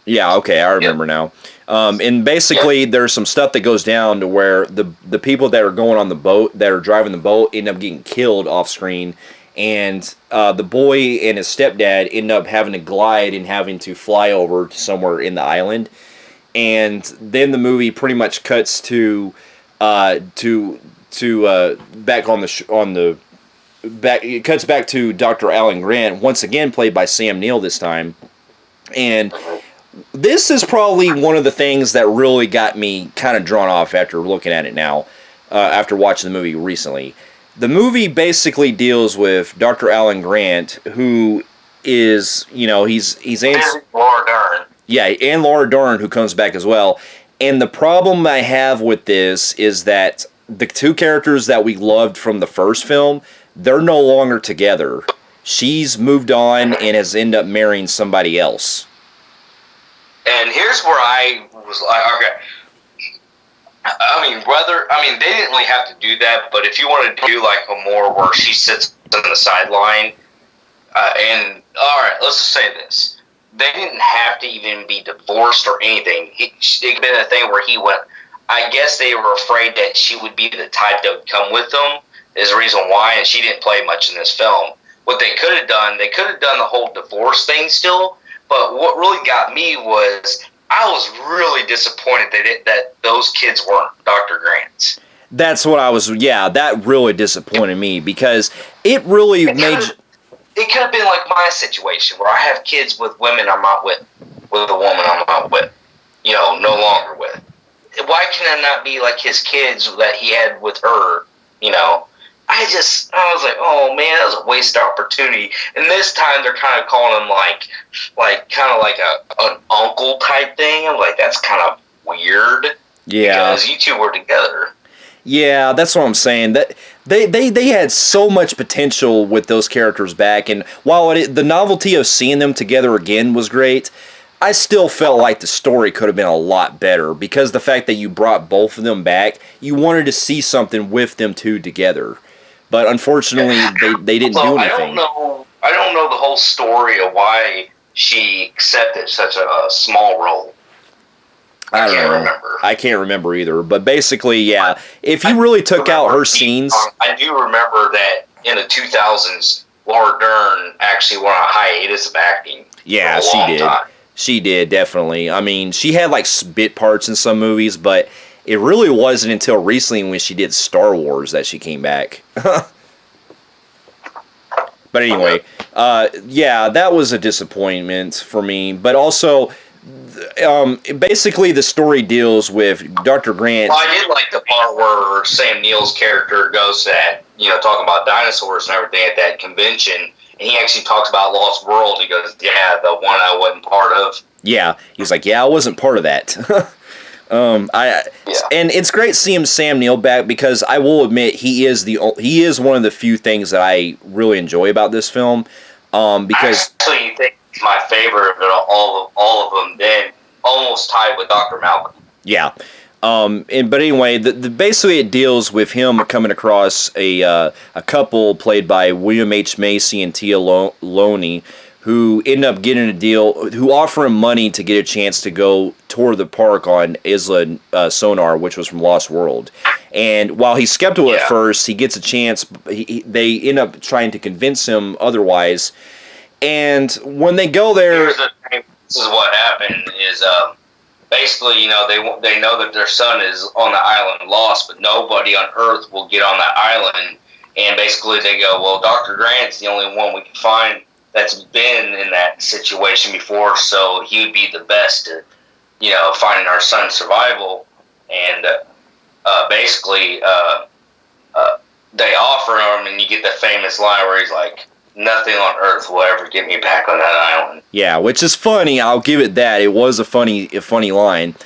Yeah, okay, I remember now. And basically, there's some stuff that goes down to where the people that are going on the boat, that are driving the boat, end up getting killed off screen, and the boy and his stepdad end up having to glide and having to fly over to somewhere in the island, and then the movie pretty much cuts to back on the back. It cuts back to Dr. Alan Grant, once again played by Sam Neill this time, and this is probably one of the things that really got me kind of drawn off after looking at it now, after watching the movie recently. The movie basically deals with Dr. Alan Grant, who is, he's Laura Dern. Yeah, and Laura Dern, who comes back as well. And the problem I have with this is that the two characters that we loved from the first film, they're no longer together. She's moved on and has ended up marrying somebody else. And here's where I was like, okay. They didn't really have to do that, but if you want to do like a more where she sits on the sideline, and all right, let's just say this: they didn't have to even be divorced or anything. It'd been a thing where he went. I guess they were afraid that she would be the type that would come with them. Is the reason why, and she didn't play much in this film. What they could have done the whole divorce thing still. But what really got me was I was really disappointed that those kids weren't Dr. Grant's. That's what I was. Yeah, that really disappointed me because it really made. It could have been like my situation where I have kids with women I'm not with a woman I'm not with, no longer with. Why can I not be like his kids that he had with her? I was like, oh man, that was a wasted opportunity. And this time they're kind of calling him like an uncle type thing. I'm like, that's kind of weird. Yeah, because you two were together. Yeah, that's what I'm saying. That they had so much potential with those characters back, and while the novelty of seeing them together again was great, I still felt like the story could have been a lot better because the fact that you brought both of them back, you wanted to see something with them two together. But unfortunately, they didn't do anything. I don't know the whole story of why she accepted such a small role. I can't remember. I can't remember either. But basically, yeah, if you really took out her scenes... I do remember that in the 2000s, Laura Dern actually went on a hiatus of acting. Yeah, she did. Time. She did, definitely. I mean, she had like bit parts in some movies, but it really wasn't until recently when she did Star Wars that she came back. But anyway, yeah, that was a disappointment for me. But also, basically the story deals with Dr. Grant. Well, I did like the part where Sam Neill's character goes at, talking about dinosaurs and everything at that convention, and he actually talks about Lost World. He goes, yeah, the one I wasn't part of. Yeah, he's like, yeah, I wasn't part of that. And it's great seeing Sam Neill back because I will admit he is one of the few things that I really enjoy about this film. Because I actually think he's my favorite of all of them. Then almost tied with Dr. Malcolm. Yeah. But anyway, basically it deals with him coming across a couple played by William H. Macy and Tia Loney, who end up getting a deal, who offer him money to get a chance to go tour the park on Isla Sonar, which was from Lost World. And while he's skeptical at first, he gets a chance. They end up trying to convince him otherwise. And when they go there... This is what happened is... basically, they know that their son is on the island lost, but nobody on Earth will get on that island. And basically they go, well, Dr. Grant's the only one we can find that's been in that situation before, so he would be the best at, finding our son's survival. And basically, they offer him, and you get the famous line where he's like, nothing on Earth will ever get me back on that island. Yeah, which is funny. I'll give it that. It was a funny line.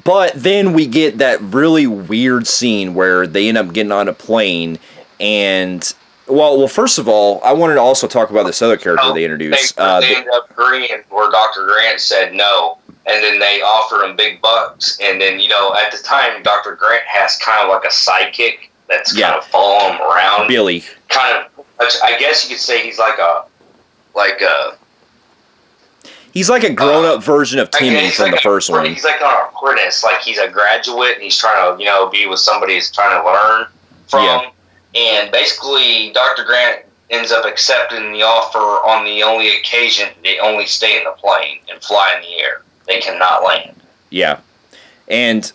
But then we get that really weird scene where they end up getting on a plane and... Well, first of all, I wanted to also talk about this other character they introduced. They ended up agreeing where Dr. Grant said no, and then they offered him big bucks. And then, at the time, Dr. Grant has kind of like a sidekick that's kind of following him around. Billy. Kind of, I guess you could say he's like a He's like a grown-up version of Timmy from the first one. He's like an apprentice, like he's a graduate, and he's trying to, be with somebody he's trying to learn from. Yeah. And basically, Dr. Grant ends up accepting the offer on the only occasion they only stay in the plane and fly in the air. They cannot land. Yeah. And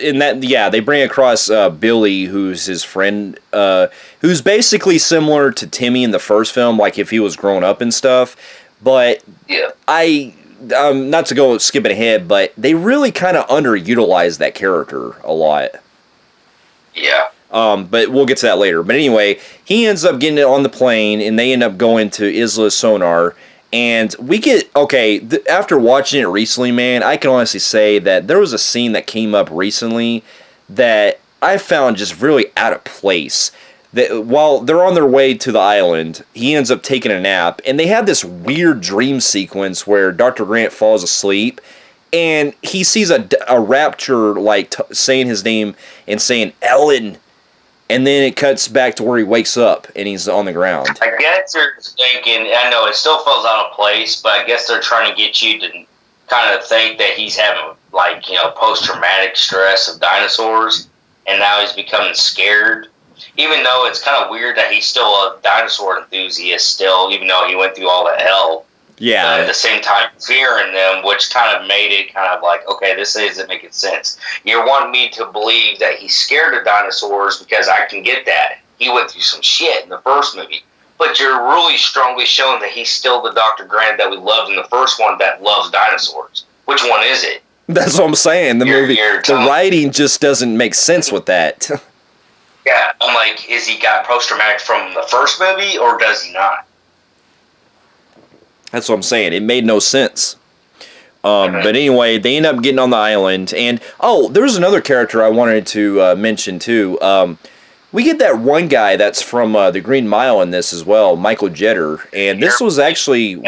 in that, they bring across Billy, who's his friend, who's basically similar to Timmy in the first film, like if he was grown up and stuff. But not to go skipping ahead, but they really kind of underutilized that character a lot. Yeah. But we'll get to that later. But anyway, he ends up getting it on the plane, and they end up going to Isla Sonar. And we get, after watching it recently, man, I can honestly say that there was a scene that came up recently that I found just really out of place. That while they're on their way to the island, he ends up taking a nap, and they have this weird dream sequence where Dr. Grant falls asleep, and he sees a rapture, like, saying his name and saying, Ellen. And then it cuts back to where he wakes up, and he's on the ground. I guess they're thinking, I know it still falls out of place, but I guess they're trying to get you to kind of think that he's having, post-traumatic stress of dinosaurs, and now he's becoming scared. Even though it's kind of weird that he's still a dinosaur enthusiast still, even though he went through all that hell. Yeah. At the same time, fearing them, which kind of made it kind of like, okay, this isn't making sense. You're wanting me to believe that he's scared of dinosaurs because I can get that. He went through some shit in the first movie. But you're really strongly showing that he's still the Dr. Grant that we loved in the first one that loves dinosaurs. Which one is it? That's what I'm saying. The writing just doesn't make sense with that. Yeah, I'm like, is he got post-traumatic from the first movie, or does he not? That's what I'm saying. It made no sense. But anyway, they end up getting on the island. And, there's another character I wanted to mention, too. We get that one guy that's from the Green Mile in this as well, Michael Jeter. And this was actually...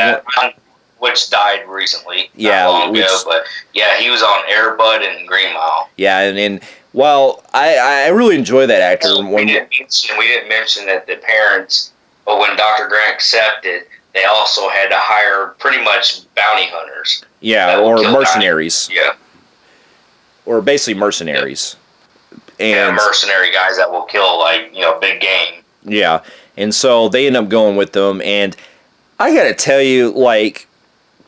which died recently. Yeah. Not long ago, but, yeah, he was on Air Bud and Green Mile. Yeah, and well, I really enjoy that actor. We didn't mention that the parents, but when Dr. Grant accepted... They also had to hire pretty much bounty hunters. Yeah, or mercenaries. Yeah. Or basically mercenaries. Yeah. And mercenary guys that will kill, big game. Yeah, and so they end up going with them, and I gotta tell you,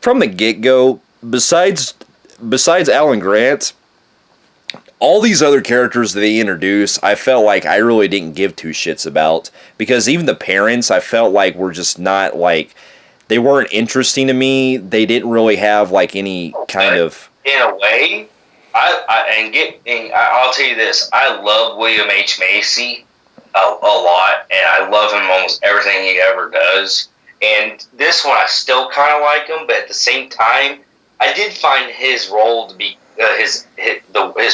from the get-go, besides Alan Grant, all these other characters that they introduced, I felt like I really didn't give two shits about. Because even the parents, I felt like were just not, they weren't interesting to me. They didn't really have, any kind of... In a way, I'll tell you this. I love William H. Macy a lot, and I love him almost everything he ever does. And this one, I still kind of like him, but at the same time, I did find his role to be... his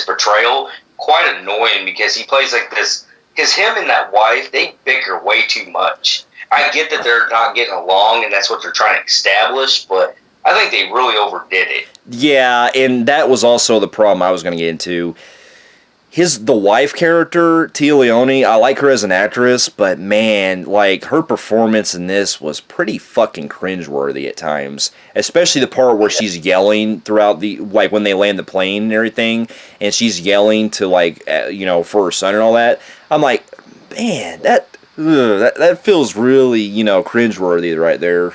portrayal quite annoying because he plays like this. Because him and that wife, they bicker way too much. I get that they're not getting along and that's what they're trying to establish, but I think they really overdid it. Yeah, and that was also the problem I was going to get into. The wife character, Tia Leone, I like her as an actress, but man, her performance in this was pretty fucking cringeworthy at times. Especially the part where she's yelling throughout when they land the plane and everything, and she's yelling to, for her son and all that. I'm like, man, that feels really, cringeworthy right there.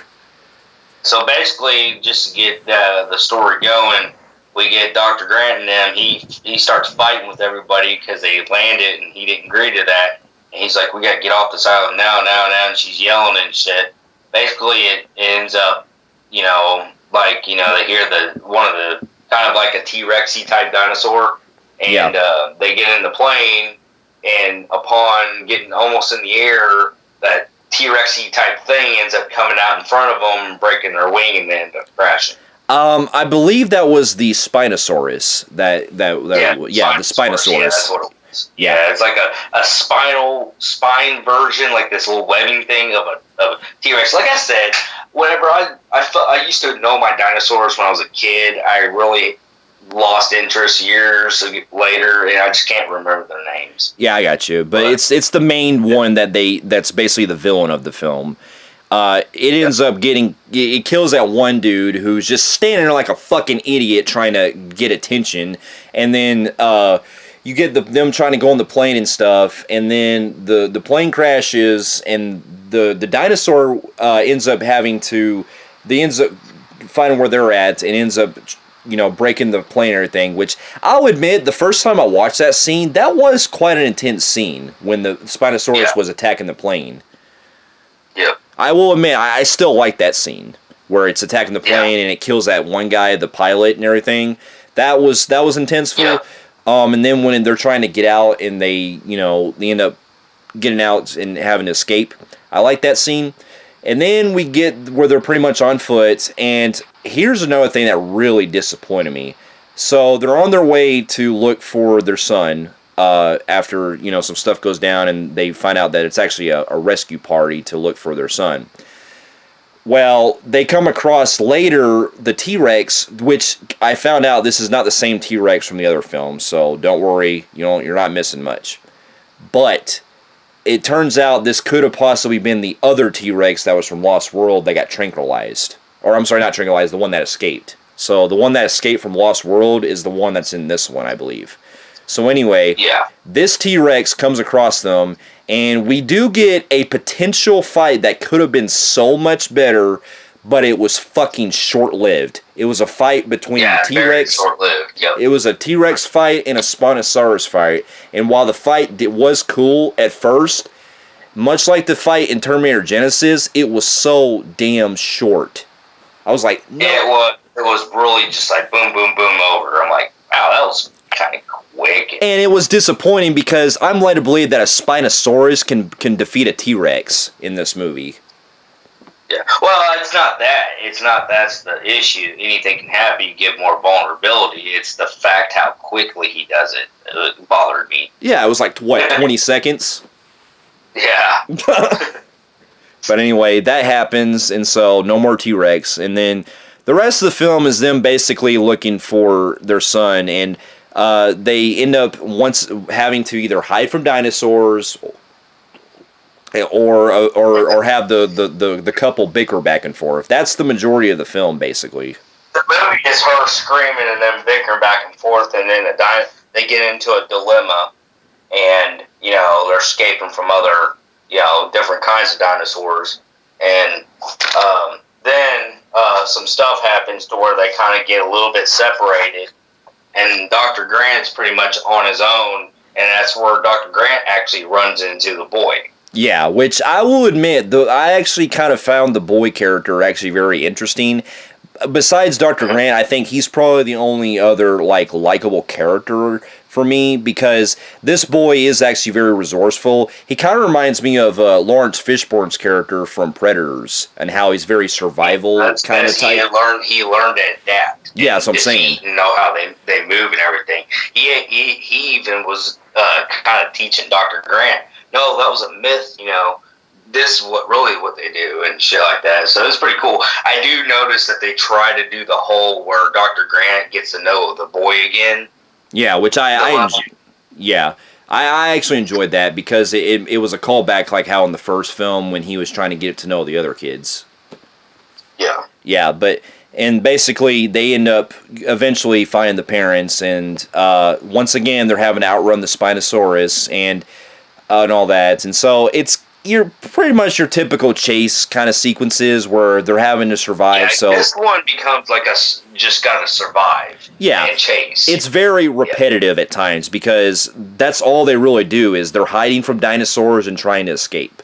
So basically, just to get the story going, we get Dr. Grant and them. He starts fighting with everybody because they landed and he didn't agree to that. And he's like, we got to get off this island now. And she's yelling and shit. Basically, it ends up, they hear one of the kind of like a T-Rexy type dinosaur. And they get in the plane. And upon getting almost in the air, that T-Rexy type thing ends up coming out in front of them and breaking their wing and they end up crashing. I believe that was the Spinosaurus. The Spinosaurus. Yeah, that's what it was. Yeah, it's like a spine version, like this little webbing thing of a T-Rex. Like I said, whenever I used to know my dinosaurs when I was a kid, I really lost interest years later, and I just can't remember their names. Yeah, I got you. But it's the main one that's basically the villain of the film. it ends up it kills that one dude who's just standing there like a fucking idiot trying to get attention, and then you get them trying to go on the plane and stuff, and then the plane crashes, and the dinosaur ends up finding where they're at, and ends up breaking the plane and everything, which I'll admit, the first time I watched that scene, that was quite an intense scene when the Spinosaurus was attacking the plane. Yep. I will admit, I still like that scene where it's attacking the plane and it kills that one guy, the pilot and everything. That was intenseful. Yeah. And then when they're trying to get out and they end up getting out and having to escape, I like that scene. And then we get where they're pretty much on foot, and here's another thing that really disappointed me. So they're on their way to look for their son after some stuff goes down, and they find out that it's actually a rescue party to look for their son. Well, they come across later the T-Rex, which I found out this is not the same T-Rex from the other film, so don't worry, you're not missing much. But it turns out this could have possibly been the other T-Rex that was from Lost World that got tranquilized. Or, I'm sorry, not tranquilized, the one that escaped. So the one that escaped from Lost World is the one that's in this one, I believe. So anyway, this T-Rex comes across them, and we do get a potential fight that could have been so much better, but it was fucking short-lived. It was a fight between the T-Rex. Very short-lived. Yep. It was a T-Rex fight and a Spinosaurus fight. And while the fight was cool at first, much like the fight in Terminator Genesis, it was so damn short. I was like, no. It was really just like boom, boom, boom over. I'm like, wow, that was kind of quick. And it was disappointing because I'm led to believe that a Spinosaurus can defeat a T-Rex in this movie. Yeah. Well, it's not that. It's not that's the issue. Anything can happen. You get more vulnerability. It's the fact how quickly he does it. It bothered me. Yeah, it was like, 20 seconds? Yeah. But anyway, that happens, and so no more T-Rex. And then the rest of the film is them basically looking for their son, and they end up once having to either hide from dinosaurs or have the couple bicker back and forth. That's the majority of the film, basically. The movie is her screaming and them bickering back and forth, and then they get into a dilemma, and they're escaping from other different kinds of dinosaurs, and then some stuff happens to where they kind of get a little bit separated, and Dr. Grant's pretty much on his own, and that's where Dr. Grant actually runs into the boy. Yeah, which I will admit, I actually kind of found the boy character actually very interesting. Besides Dr. Grant, I think he's probably the only other likable character for me, because this boy is actually very resourceful. He kind of reminds me of Lawrence Fishburne's character from Predators, and how he's very survival kind of type. He learned to adapt. Yeah, that's what I'm saying. And know how they move and everything. He even was kind of teaching Dr. Grant, no, that was a myth, this is what they do and shit like that. So it's pretty cool. I do notice that they try to do the whole where Dr. Grant gets to know the boy again. Yeah, which I actually enjoyed that, because it was a callback like how in the first film when he was trying to get to know the other kids. Yeah. Yeah, and basically they end up eventually finding the parents, and once again they're having to outrun the Spinosaurus and all that. And so you're pretty much your typical chase kind of sequences where they're having to survive. Yeah, so this one becomes like just gotta survive. Yeah, and chase. It's very repetitive at times, because that's all they really do is they're hiding from dinosaurs and trying to escape.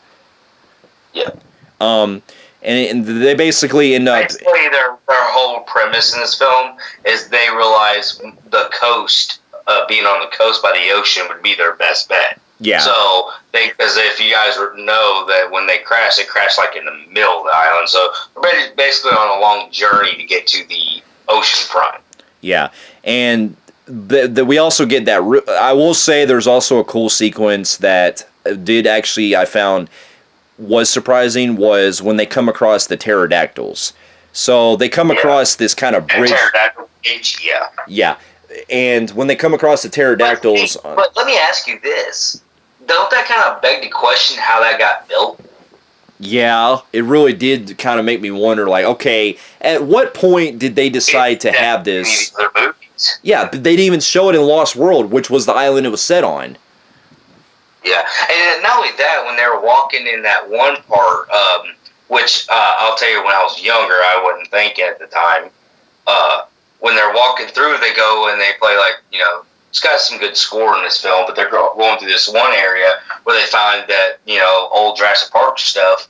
Yeah. And they basically end up. Basically, their whole premise in this film is they realize the coast, being on the coast by the ocean, would be their best bet. Yeah. So because if you guys know that when they crash like in the middle of the island. So they're basically on a long journey to get to the ocean front. Yeah, and we also get that. I will say there's also a cool sequence that I found was surprising, was when they come across the pterodactyls. So they come across this kind of bridge. Pterodactyl, yeah. And when they come across the pterodactyls. But let me ask you this. Don't that kind of beg the question how that got built? Yeah, it really did kind of make me wonder, like, okay, at what point did they decide to have this? Other movies. Yeah, but they didn't even show it in Lost World, which was the island it was set on. Yeah, and not only that, when they were walking in that one part, which I'll tell you, when I was younger, I wouldn't think at the time. When they're walking through, they go and they play, like, it's got some good score in this film, but they're going through this one area where they find that, old Jurassic Park stuff.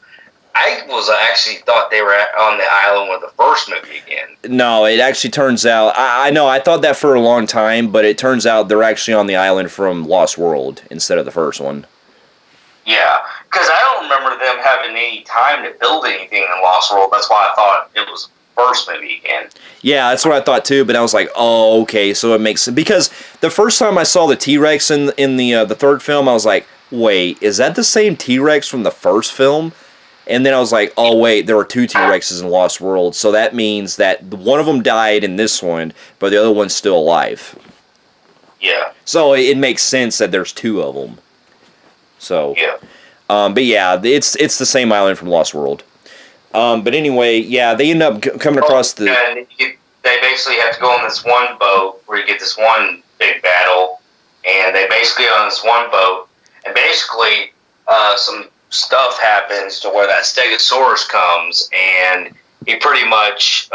I actually thought they were on the island with the first movie again. No, it actually turns out, I know, I thought that for a long time, but it turns out they're actually on the island from Lost World instead of the first one. Yeah, because I don't remember them having any time to build anything in Lost World. That's why I thought it was the first movie again. Yeah, that's what I thought too, but I was like, oh, okay, so it makes sense. Because the first time I saw the T-Rex in the third film, I was like, wait, is that the same T-Rex from the first film? And then I was like, oh, wait, there were two T-Rexes in Lost World, so that means that one of them died in this one, but the other one's still alive. Yeah. So it makes sense that there's two of them. So, yeah. But yeah, it's the same island from Lost World. But anyway, yeah, they end up coming across the... And they basically have to go on this one boat where you get this one big battle, and they basically on this one boat, and basically some stuff happens to where that Stegosaurus comes, and he pretty much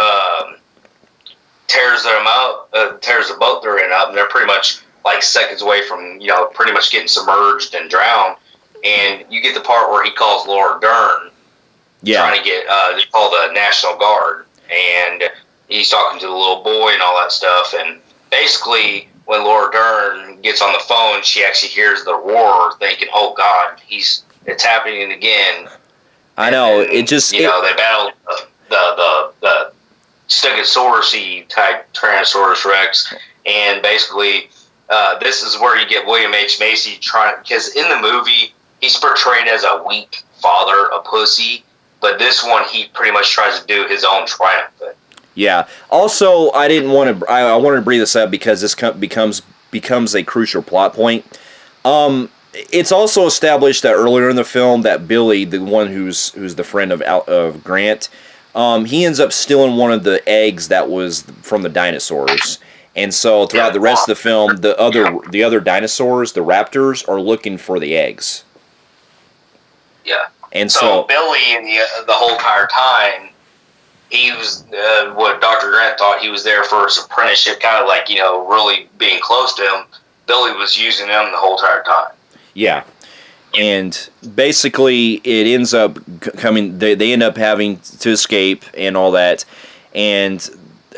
tears them up, tears the boat they're in up, and they're pretty much like seconds away from, pretty much getting submerged and drowned. And you get the part where he calls Laura Dern, trying to get, they call the National Guard, and he's talking to the little boy and all that stuff, and basically when Laura Dern gets on the phone, she actually hears the roar, thinking, oh God, it's happening again. I know, and, it just... they battled the Stegosaurus type Tyrannosaurus Rex, and basically this is where you get William H. Macy trying, because in the movie he's portrayed as a weak father, a pussy, but this one he pretty much tries to do his own triumphant. Yeah. Also, I wanted to bring this up because this becomes a crucial plot point. It's also established that earlier in the film that Billy, the one who's the friend of Grant, he ends up stealing one of the eggs that was from the dinosaurs. And so throughout the rest of the film, the other dinosaurs, the raptors, are looking for the eggs. Yeah. And so Billy, in the whole entire time, he was what Dr. Grant thought he was there for his apprenticeship, kind of like, really being close to him. Billy was using him the whole entire time. Yeah. And basically, it ends up coming. They end up having to escape and all that. And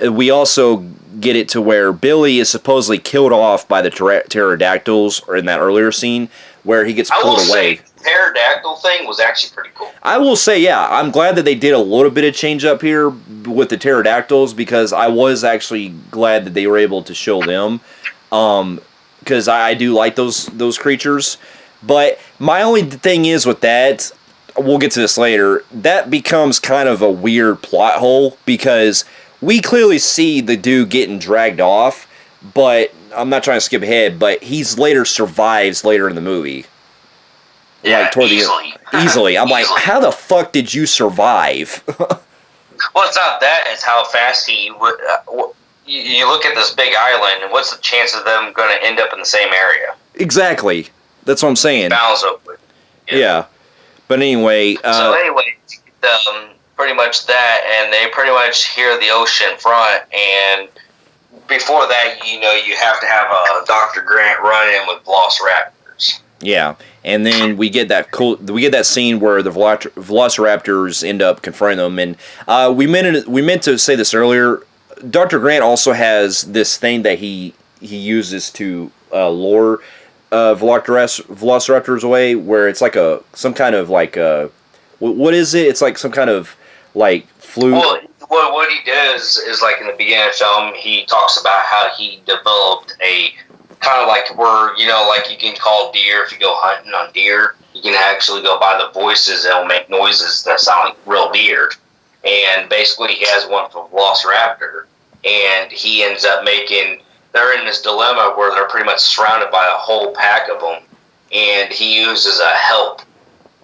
we also get it to where Billy is supposedly killed off by the pterodactyls, or in that earlier scene where he gets pulled away. The pterodactyl thing was actually pretty cool. I will say, yeah, I'm glad that they did a little bit of change up here with the pterodactyls, because I was actually glad that they were able to show them, because I do like those creatures. But my only thing is with that, we'll get to this later, that becomes kind of a weird plot hole, because we clearly see the dude getting dragged off, but I'm not trying to skip ahead, but he's later survives later in the movie. Yeah, like toward easily. Easily. I'm like, how the fuck did you survive? Well, it's not that. It's how fast he would... you look at this big island, and what's the chance of them going to end up in the same area? Exactly. That's what I'm saying. Bounds over. Yeah. But anyway... pretty much that, and they pretty much hear the ocean front, and before that, you have to have Dr. Grant run in with Velociraptors. Yeah, and then we get that scene where the Velociraptors end up confronting them, and we meant to say this earlier. Dr. Grant also has this thing that he uses to lure Velociraptors away, where it's like some kind of like what is it? It's like some kind of like fluke. Well, what he does is, like in the beginning of the film, he talks about how he developed a kind of like where, like you can call deer if you go hunting on deer. You can actually go by the voices and it'll make noises that sound like real deer. And basically he has one for Velociraptor, and he ends up they're in this dilemma where they're pretty much surrounded by a whole pack of them, and he uses a help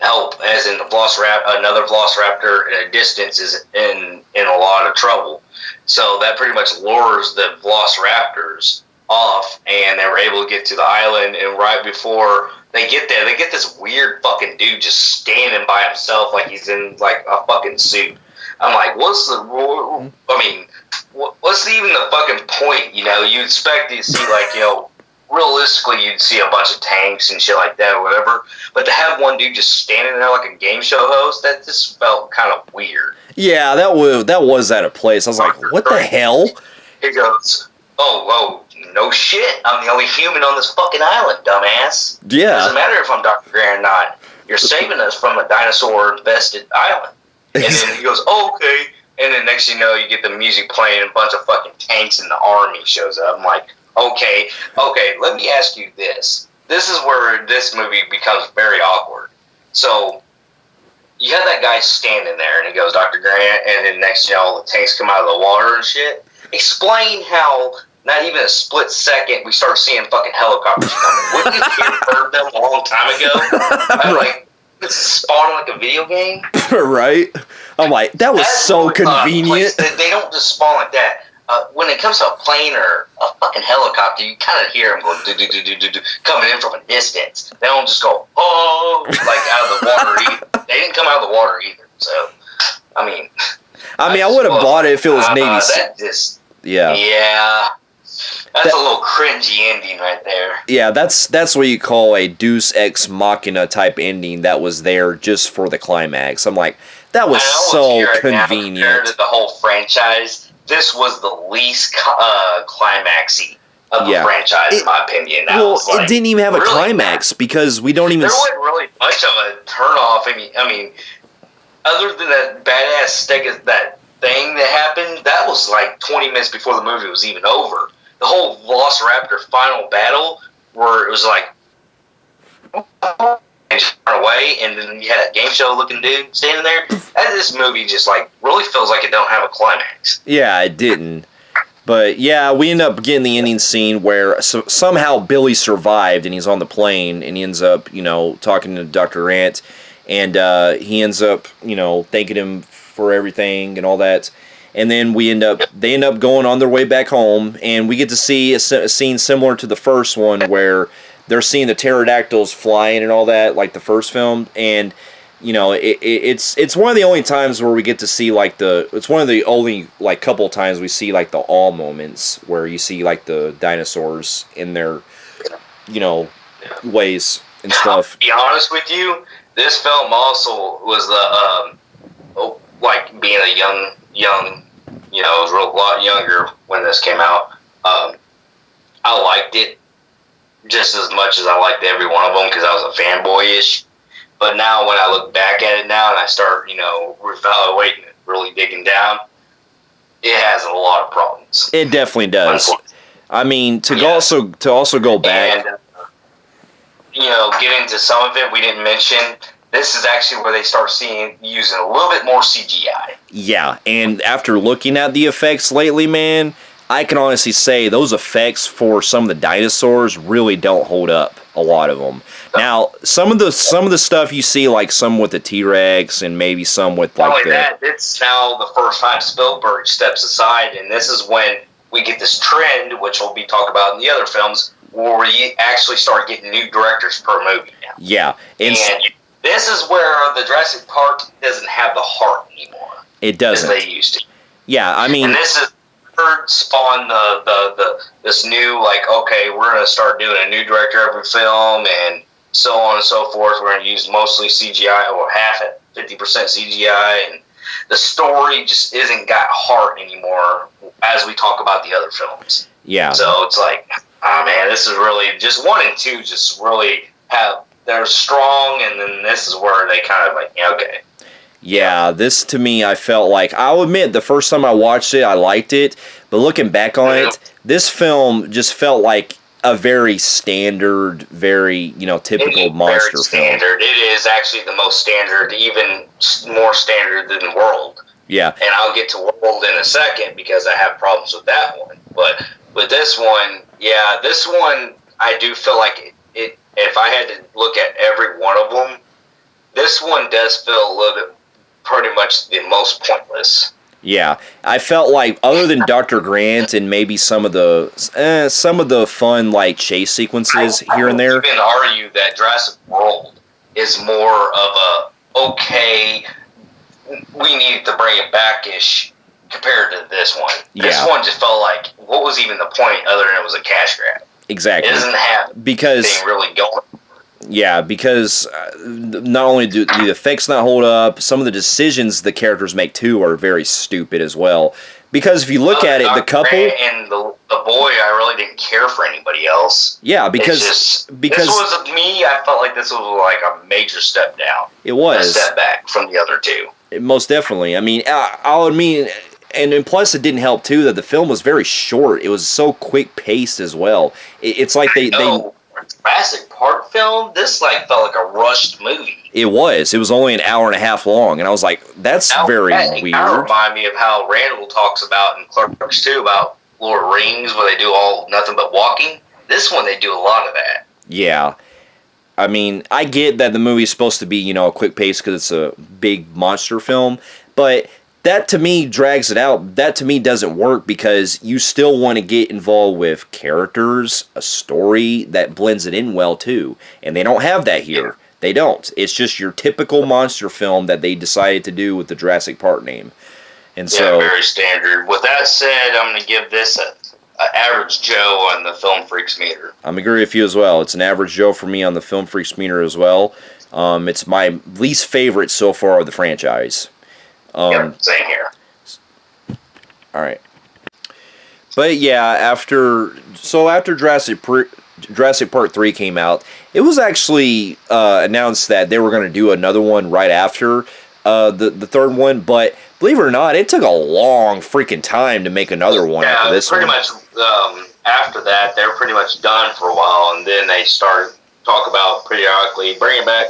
help, as in another Velociraptor in a distance is in a lot of trouble. So that pretty much lures the Velociraptors off, and they were able to get to the island. And right before they get there, they get this weird fucking dude just standing by himself like he's in like a fucking suit. I'm like, what's even the fucking point? You know, you expect to see like, you know, realistically you'd see a bunch of tanks and shit like that or whatever, but to have one dude just standing there like a game show host, that just felt kind of weird. Yeah, that was out of place. I was like, what the hell? He goes, oh, no shit, I'm the only human on this fucking island, dumbass. Yeah. Doesn't matter if I'm Dr. Grant or not. You're saving us from a dinosaur-infested island. And then he goes, oh, okay. And then next thing you know, you get the music playing and a bunch of fucking tanks and the army shows up. I'm like, okay, let me ask you this. This is where this movie becomes very awkward. So, you have that guy standing there, and he goes, Dr. Grant, and then next thing you know, all the tanks come out of the water and shit. Explain how, not even a split second, we start seeing fucking helicopters coming. Wouldn't you have heard them a long time ago? I'm like, it's spawning like a video game? Right? I'm like, that was so convenient. They don't just spawn like that. When it comes to a plane or a fucking helicopter, you kind of hear them go do coming in from a distance. They don't just go like out of the water either. They didn't come out of the water either. So, I mean, I would have bought it if it was Navy. Yeah. That's a little cringy ending right there. Yeah, that's what you call a Deus Ex Machina type ending that was there just for the climax. I'm like, that was so convenient. Compared to the whole franchise, this was the least climaxy of the franchise, in my opinion. It didn't even have a climax because we don't even... There wasn't really much of a turn-off. I mean, other than that badass that thing that happened, that was like 20 minutes before the movie was even over. The whole Velociraptor final battle, where it was like, and just run away, and then you had that game show looking dude standing there. This movie just like really feels like it don't have a climax. Yeah, it didn't. But yeah, we end up getting the ending scene where somehow Billy survived, and he's on the plane, and he ends up, you know, talking to Dr. Ant, and he ends up, you know, thanking him for everything and all that. And then they end up going on their way back home, and we get to see a scene similar to the first one where they're seeing the pterodactyls flying and all that, like the first film. And, you know, it's one of the only times where we get to see, like, it's one of the only, like, couple times we see, like, the awe moments where you see, like, the dinosaurs in their, you know, ways and stuff. To be honest with you, this film also was like, being a young, you know, I was a lot younger when this came out. I liked it just as much as I liked every one of them because I was a fanboy-ish. But now when I look back at it now and I start, you know, reevaluating it, really digging down, it has a lot of problems. It definitely does. I mean, to also go back. And, you know, get into some of it we didn't mention. This is actually where they start using a little bit more CGI. Yeah, and after looking at the effects lately, man, I can honestly say those effects for some of the dinosaurs really don't hold up. A lot of them. Now, some of the stuff you see, like some with the T-Rex and maybe some with like it's now the first time Spielberg steps aside, and this is when we get this trend, which we'll be talking about in the other films, where we actually start getting new directors per movie now. Yeah, and this is where the Jurassic Park doesn't have the heart anymore. It doesn't. As they used to. Yeah, I mean... And this is spawn this new, like, okay, we're going to start doing a new director every film, and so on and so forth. We're going to use mostly CGI, or half it, 50% CGI, and the story just isn't got heart anymore as we talk about the other films. Yeah. So it's like, man, this is really, just 1 and 2 just really they're strong, and then this is where they kind of like, yeah, okay. Yeah, this to me, I felt like, I'll admit, the first time I watched it, I liked it, but looking back on it, this film just felt like a very standard, very, you know, typical monster film. It is actually the most standard, even more standard than World. Yeah. And I'll get to World in a second because I have problems with that one. But with this one, yeah, this one, I do feel like if I had to look at every one of them, This one does feel a little bit pretty much the most pointless. Yeah, I felt like other than Dr. Grant and maybe some of the fun like chase sequences here and there. I would even argue that Jurassic World is more of a okay, we need to bring it back-ish compared to this one. This one just felt like, what was even the point other than it was a cash grab? Exactly. It doesn't have anything really going. Yeah, because not only do the effects not hold up, some of the decisions the characters make too are very stupid as well. Because if you look at it, the couple and the boy, I really didn't care for anybody else. Yeah, because this was me. I felt like this was like a major step down. It was a step back from the other two. Most definitely. I mean, I'll admit. And plus, it didn't help too that the film was very short. It was so quick paced as well. It's like they Jurassic Park film. This like felt like a rushed movie. It was. It was only an hour and a half long, and I was like, "That's very weird." That remind me of how Randall talks about in Clerks 2 about Lord of the Rings, where they do nothing but walking. This one, they do a lot of that. Yeah. I mean, I get that the movie's supposed to be, a quick pace because it's a big monster film, but that to me drags it out. That to me doesn't work because you still want to get involved with characters, a story that blends it in well too. And they don't have that here. Yeah. They don't. It's just your typical monster film that they decided to do with the Jurassic Park name. And so very standard. With that said, I'm going to give this an average Joe on the Film Phreeks meter. I'm agree with you as well. It's an average Joe for me on the Film Phreeks meter as well. It's my least favorite so far of the franchise. Same here. All right, but yeah, after Jurassic Park 3 came out, it was actually announced that they were going to do another one right after the third one. But believe it or not, it took a long freaking time to make another one. Yeah, after this pretty much. After that, they were pretty much done for a while, and then they started talk about periodically bring it back.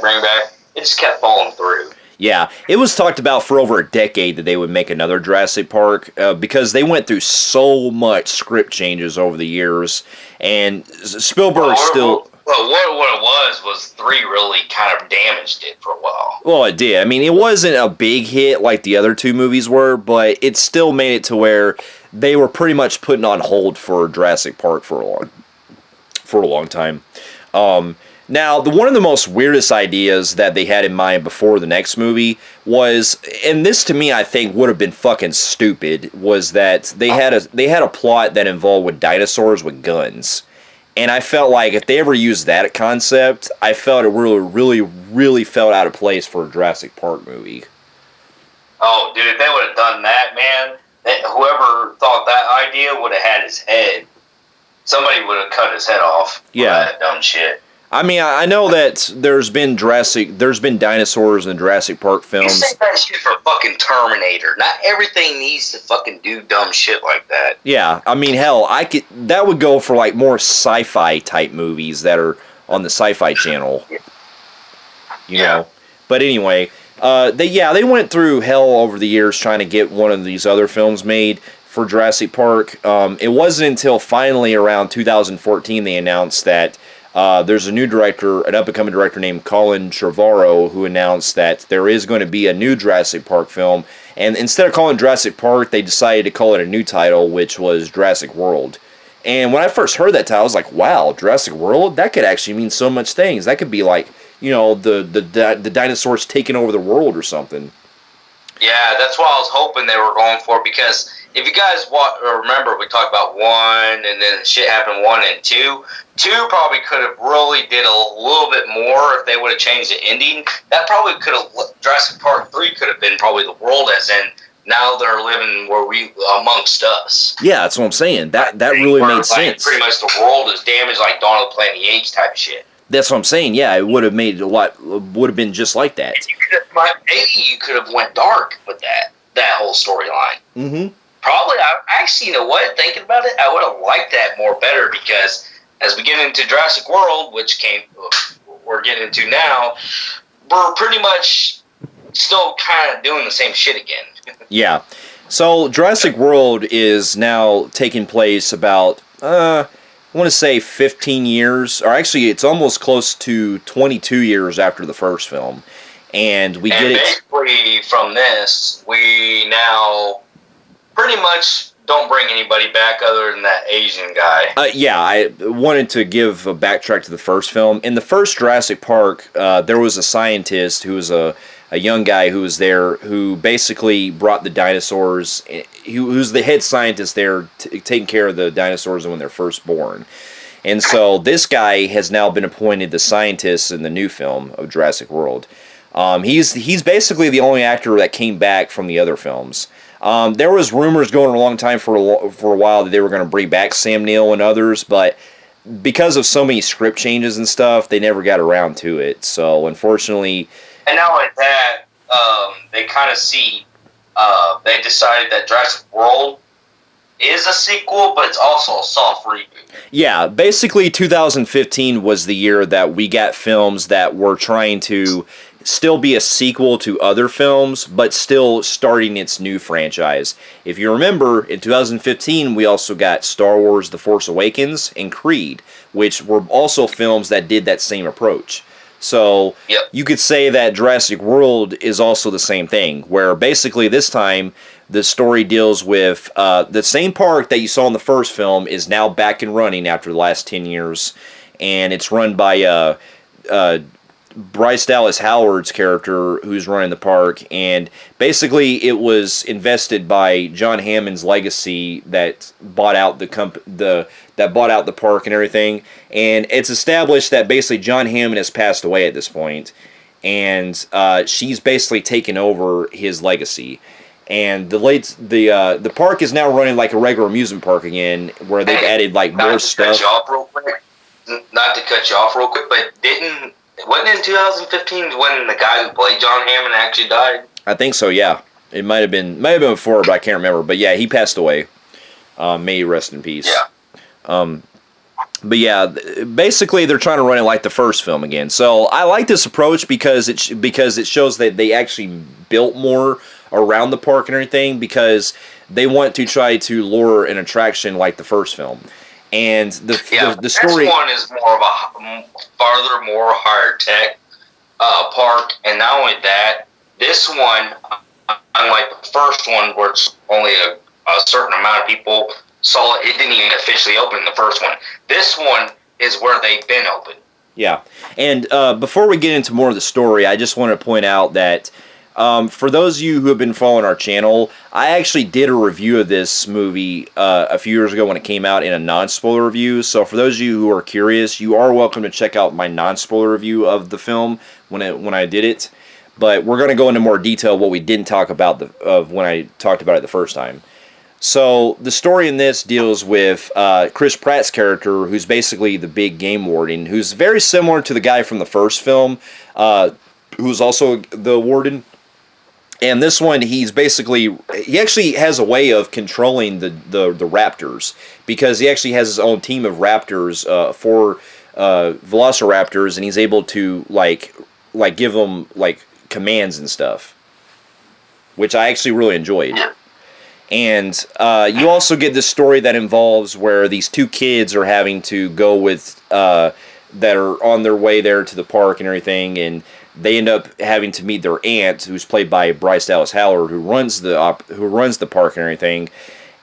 It just kept falling through. Yeah, it was talked about for over a decade that they would make another Jurassic Park because they went through so much script changes over the years, and Spielberg still. Well, what it was 3 really kind of damaged it for a while. Well, it did. I mean, it wasn't a big hit like the other 2 movies were, but it still made it to where they were pretty much putting on hold for Jurassic Park for a long time. Now, one of the most weirdest ideas that they had in mind before the next movie was, and this to me I think would have been fucking stupid, was that they had a plot that involved with dinosaurs with guns. And I felt like if they ever used that concept, I felt it really felt out of place for a Jurassic Park movie. Oh, dude, if they would have done that, man, whoever thought that idea would have had his head. Somebody would have cut his head off for that dumb shit. I mean, I know that there's been dinosaurs in Jurassic Park films. You say that shit for fucking Terminator. Not everything needs to fucking do dumb shit like that. Yeah, I mean, hell, that would go for like more sci-fi type movies that are on the Sci-Fi Channel. You know. But anyway, they went through hell over the years trying to get one of these other films made for Jurassic Park. It wasn't until finally around 2014 they announced that there's a new director, an up-and-coming director named Colin Trevorrow, who announced that there is going to be a new Jurassic Park film. And instead of calling it Jurassic Park, they decided to call it a new title, which was Jurassic World. And when I first heard that title, I was like, wow, Jurassic World? That could actually mean so much things. That could be like, the dinosaurs taking over the world or something. Yeah, that's what I was hoping they were going for, because if you guys remember, we talked about 1, and then shit happened 1 and 2. 2 probably could have really did a little bit more if they would have changed the ending. That probably could have, Jurassic Park 3 could have been probably the world, as in now they're living amongst us. Yeah, that's what I'm saying. That really made sense. Pretty much the world is damaged like Dawn of the Planet of the Apes type of shit. That's what I'm saying. Yeah, it would have made would have been just like that. Maybe you could have went dark with that whole storyline. Mm-hmm. Probably, actually, you know what? Thinking about it, I would have liked that more better, because as we get into Jurassic World, which we're getting into now, we're pretty much still kind of doing the same shit again. Yeah. So Jurassic World is now taking place about, I want to say 15 years, or actually it's almost close to 22 years after the first film. and we get it. Basically, from this, we now pretty much don't bring anybody back other than that Asian guy. Yeah, I wanted to give a backtrack to the first film. In the first Jurassic Park, there was a scientist who was a young guy who was there who basically brought the dinosaurs. Who's the head scientist there, taking care of the dinosaurs when they're first born. And so this guy has now been appointed the scientist in the new film of Jurassic World. He's basically the only actor that came back from the other films. There was rumors going a long time for a while that they were going to bring back Sam Neill and others, but because of so many script changes and stuff, they never got around to it. So unfortunately, and now at that, they kind of see they decided that Jurassic World is a sequel, but it's also a soft reboot. Yeah, basically 2015 was the year that we got films that were trying to still be a sequel to other films, but still starting its new franchise. If you remember, in 2015, we also got Star Wars The Force Awakens and Creed, which were also films that did that same approach. So you could say that Jurassic World is also the same thing, where basically this time the story deals with the same park that you saw in the first film is now back and running after the last 10 years, and it's run by Bryce Dallas Howard's character who's running the park, and basically it was invested by John Hammond's legacy that bought out that bought out the park and everything, and it's established that basically John Hammond has passed away at this point, and she's basically taken over his legacy. And the park is now running like a regular amusement park again, where they've added like more stuff. Not to cut you off real quick, but wasn't it in 2015 when the guy who played John Hammond actually died? I think so. Yeah, it might have been before, but I can't remember. But yeah, he passed away. May he rest in peace. Yeah. But yeah, basically they're trying to run it like the first film again. So I like this approach because it shows that they actually built more around the park and everything, because they want to try to lure an attraction like the first film. And the story. This one is more of a farther, more higher tech park, and not only that, this one, unlike the first one, where it's only a certain amount of people saw it, it didn't even officially open in the first one. This one is where they've been open. Yeah, and before we get into more of the story, I just want to point out that for those of you who have been following our channel, I actually did a review of this movie a few years ago when it came out in a non-spoiler review. So for those of you who are curious, you are welcome to check out my non-spoiler review of the film when I did it. But we're going to go into more detail what we didn't talk about when I talked about it the first time. So the story in this deals with Chris Pratt's character, who's basically the big game warden, who's very similar to the guy from the first film, who's also the warden. And this one, he actually has a way of controlling the raptors, because he actually has his own team of raptors, for velociraptors, and he's able to like give them like commands and stuff, which I actually really enjoyed. And you also get this story that involves where these two kids are having to go with that are on their way there to the park and everything, and they end up having to meet their aunt, who's played by Bryce Dallas Howard, who runs the park and everything.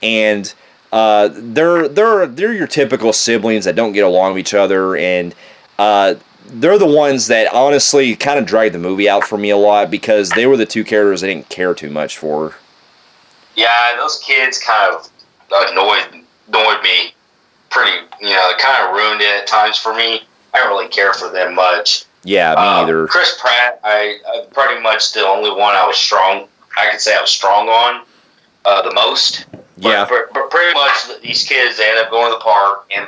And they're your typical siblings that don't get along with each other, and they're the ones that honestly kind of dragged the movie out for me a lot, because they were the two characters I didn't care too much for. Yeah, those kids kind of annoyed me pretty. It kind of ruined it at times for me. I don't really care for them much. Yeah, me either. Chris Pratt, I pretty much the only one I could say I was strong on the most. Yeah. But pretty much these kids, they end up going to the park, and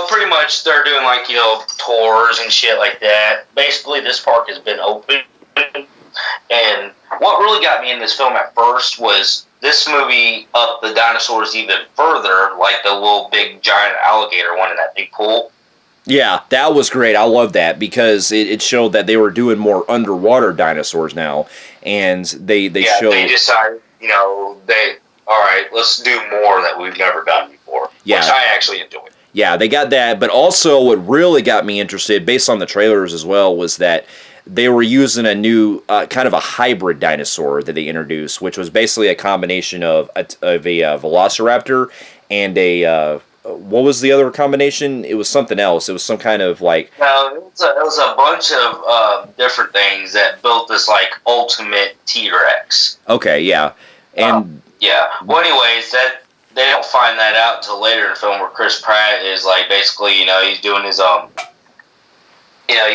pretty much they're doing like tours and shit like that. Basically, this park has been open, and what really got me in this film at first was this movie upped the dinosaurs even further, like the little big giant alligator one in that big pool. Yeah, that was great. I love that, because it showed that they were doing more underwater dinosaurs now, and they showed. They decided, all right, let's do more that we've never done before. Yeah. Which I actually enjoyed. Yeah, they got that, but also what really got me interested, based on the trailers as well, was that they were using a new kind of a hybrid dinosaur that they introduced, which was basically a combination of a velociraptor and a what was the other combination? It was something else. It was some kind of like No, it was a bunch of different things that built this like ultimate T-Rex. okay, yeah, and yeah. Well, anyways, that they don't find that out until later in the film, where Chris Pratt is like basically, he's doing his you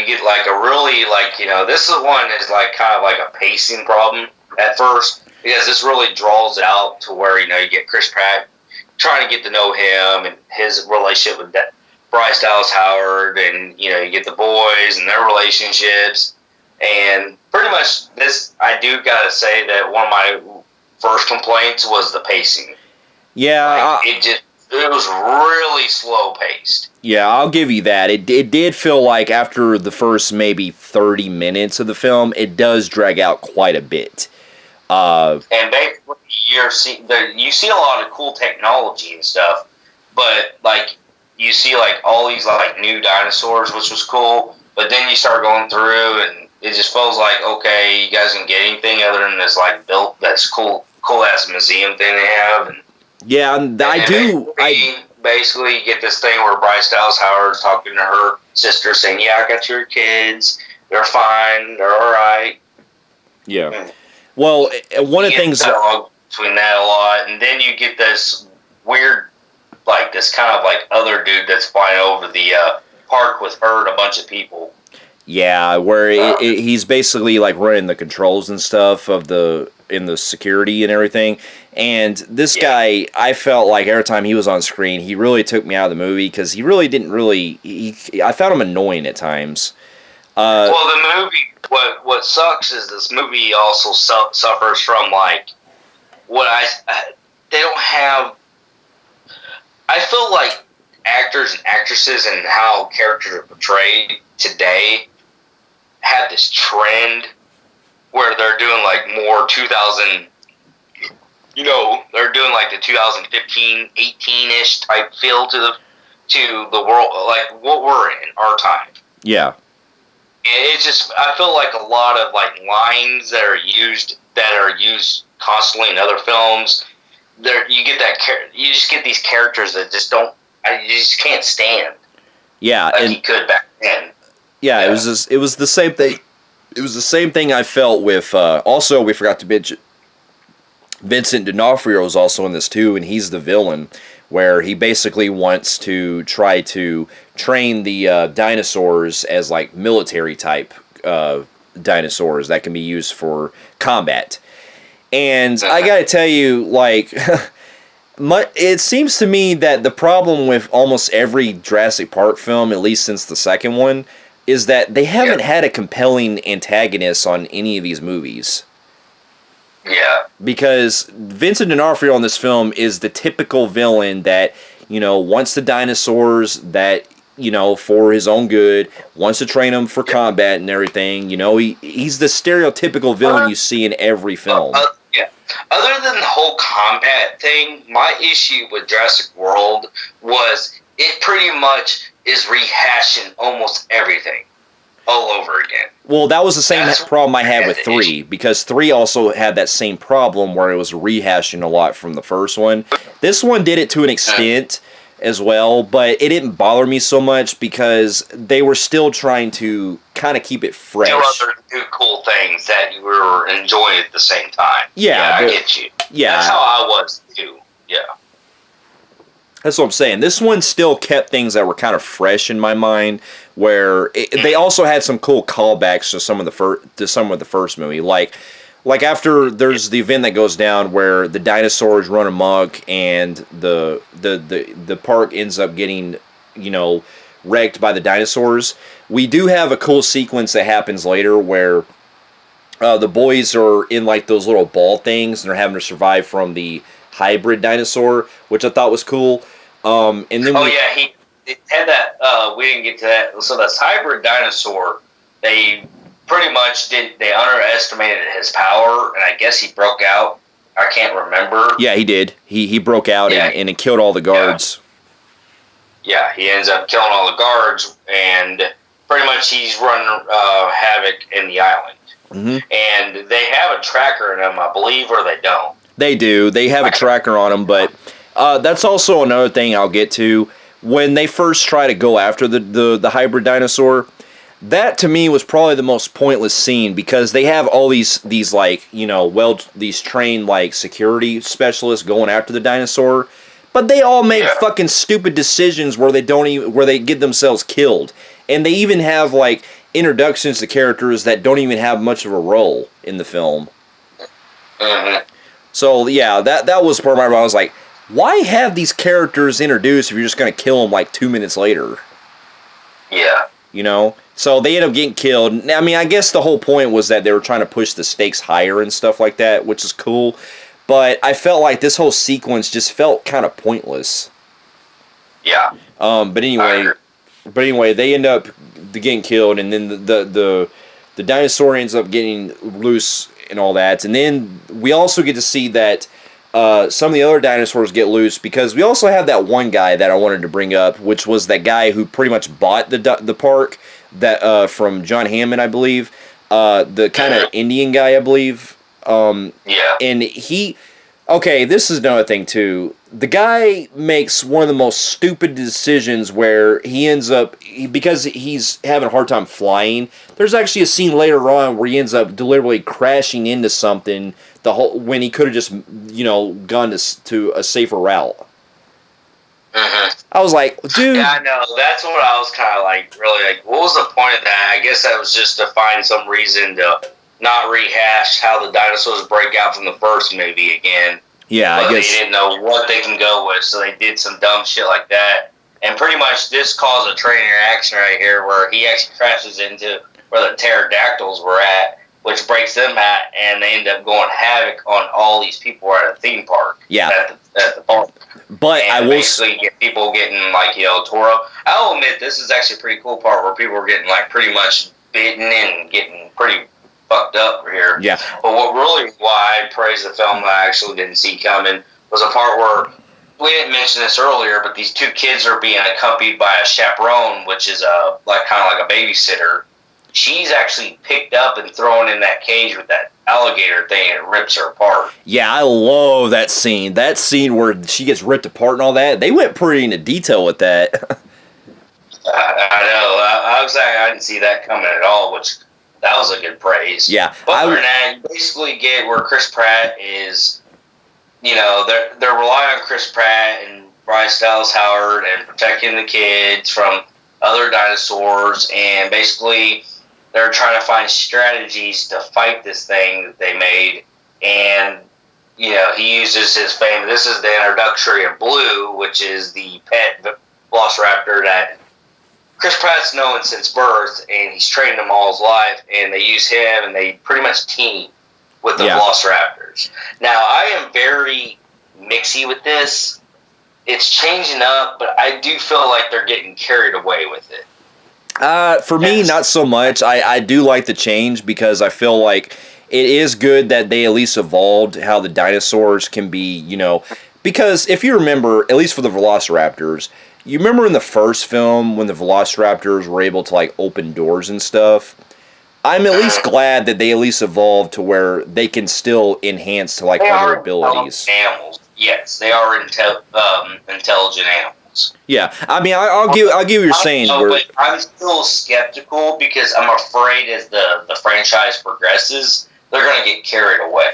get like a really like this is one is like kind of like a pacing problem at first, because this really draws it out to where you get Chris Pratt trying to get to know him and his relationship with Bryce Dallas Howard, and you get the boys and their relationships, and pretty much this I do gotta say that one of my first complaints was the pacing. yeah, It was really slow paced. yeah, I'll give you that. It did feel like after the first maybe 30 minutes of the film, it does drag out quite a bit. And basically, you see a lot of cool technology and stuff, but like you see like all these like new dinosaurs, which was cool. But then you start going through, and it just feels like, okay, you guys can get anything other than this like built that's cool ass museum thing they have. And Yeah, I basically you get this thing where Bryce Dallas Howard's talking to her sister, saying, "Yeah, I got your kids. They're fine. They're all right." Yeah. Well, one of the things between that a lot, and then you get this weird, like this kind of like other dude that's flying over the park with her and a bunch of people. Yeah, where he's basically like running the controls and stuff in the security and everything. And this guy, I felt like every time he was on screen, he really took me out of the movie, because he really didn't really. I found him annoying at times. Well, the movie. What sucks is this movie also suffers from like they don't have. I feel like actors and actresses and how characters are portrayed today have this trend where they're doing like more 2000. They're doing like the 2015, 18-ish type feel to the world, like what we're in our time. Yeah. It's just, I feel like a lot of like lines that are used constantly in other films. You just get these characters that just you just can't stand. Yeah, like you could back then. Yeah, it was the same thing. It was the same thing I felt with. Also, we forgot to mention Vincent D'Onofrio is also in this too, and he's the villain, where he basically wants to try to train the dinosaurs as like military type dinosaurs that can be used for combat. And I gotta tell you, like, it seems to me that the problem with almost every Jurassic Park film, at least since the second one, is that they haven't had a compelling antagonist on any of these movies. Yeah. Because Vincent D'Onofrio in this film is the typical villain that, wants the dinosaurs, that, for his own good, wants to train them for combat and everything. He's the stereotypical villain you see in every film. Yeah. Other than the whole combat thing, my issue with Jurassic World was it pretty much is rehashing almost everything all over again. Well, that was the same problem I had with 3, because 3 also had that same problem where it was rehashing a lot from the first one. This one did it to an extent as well, but it didn't bother me so much because they were still trying to kind of keep it fresh. Do cool things that you were enjoying at the same time. Yeah, I get you. Yeah. That's how I was too. Yeah. That's what I'm saying. This one still kept things that were kind of fresh in my mind, where they also had some cool callbacks to some of the first movie, like after there's the event that goes down where the dinosaurs run amok and the park ends up getting wrecked by the dinosaurs. We do have a cool sequence that happens later where the boys are in like those little ball things and they're having to survive from the hybrid dinosaur, which I thought was cool. And then he had that. We didn't get to that. So this hybrid dinosaur, they pretty much they underestimated his power, and I guess he broke out. I can't remember. Yeah, he did. He broke out and it killed all the guards. Yeah, he ends up killing all the guards, and pretty much he's running havoc in the island. Mm-hmm. And they have a tracker in them, I believe, or they don't. They do. They have a tracker on them, but that's also another thing I'll get to. When they first try to go after the hybrid dinosaur, that to me was probably the most pointless scene, because they have all these like, you know, these trained like security specialists going after the dinosaur, but they all make fucking stupid decisions where they get themselves killed. And they even have like introductions to characters that don't even have much of a role in the film. Mm-hmm. So yeah, that was part of my. I was like, why have these characters introduced if you're just gonna kill them like 2 minutes later? Yeah. You know? So they end up getting killed. I mean, I guess the whole point was that they were trying to push the stakes higher and stuff like that, which is cool. But I felt like this whole sequence just felt kind of pointless. Yeah. But anyway, they end up getting killed, and then the dinosaur ends up getting loose and all that. And then we also get to see that some of the other dinosaurs get loose, because we also have that one guy that I wanted to bring up, which was that guy who pretty much bought the park that from John Hammond, I believe, the kind of Indian guy, I believe. Yeah. And okay, this is another thing too. The guy makes one of the most stupid decisions where he ends up, because he's having a hard time flying, there's actually a scene later on where he ends up deliberately crashing into something when he could have just, you know, gone to a safer route. Mm-hmm. I was like, dude. Yeah, I know. That's what I was kind of like, really like, what was the point of that? I guess that was just to find some reason to not rehash how the dinosaurs break out from the first movie again. Yeah, but I guess they didn't know what they can go with, so they did some dumb shit like that. And pretty much this caused a train interaction right here where he actually crashes into where the pterodactyls were at, which breaks them out, and they end up going havoc on all these people at a theme park. Yeah. At the park. But and I will basically get people getting, like, you know, tore up. I'll admit, this is actually a pretty cool part where people are getting, like, pretty much bitten and getting pretty fucked up here. Yeah. But why I praise the film that I actually didn't see coming was a part where, we didn't mention this earlier, but these two kids are being accompanied by a chaperone, which is kind of like a babysitter. She's actually picked up and thrown in that cage with that alligator thing, and it rips her apart. Yeah, I love that scene. That scene where she gets ripped apart and all that. They went pretty into detail with that. I know. I didn't see that coming at all, which that was a good praise. Yeah. But other than that, you basically get where Chris Pratt is, you know, they're relying on Chris Pratt and Bryce Dallas Howard and protecting the kids from other dinosaurs, and basically they're trying to find strategies to fight this thing that they made. And, you know, he uses his fame. This is the introductory of Blue, which is the pet velociraptor that Chris Pratt's known since birth, and he's trained them all his life, and they use him, and they pretty much team with the velociraptors. Now, I am very mixy with this. It's changing up, but I do feel like they're getting carried away with it. For me, not so much. I do like the change, because I feel like it is good that they at least evolved how the dinosaurs can be, you know, because if you remember, at least for the velociraptors, you remember in the first film when the velociraptors were able to like open doors and stuff? I'm at least glad that they at least evolved to where they can still enhance to like other abilities. Animals. Yes, they are intelligent animals. Yeah, I mean, I'll give what you're saying. But I'm still skeptical, because I'm afraid as the franchise progresses, they're going to get carried away.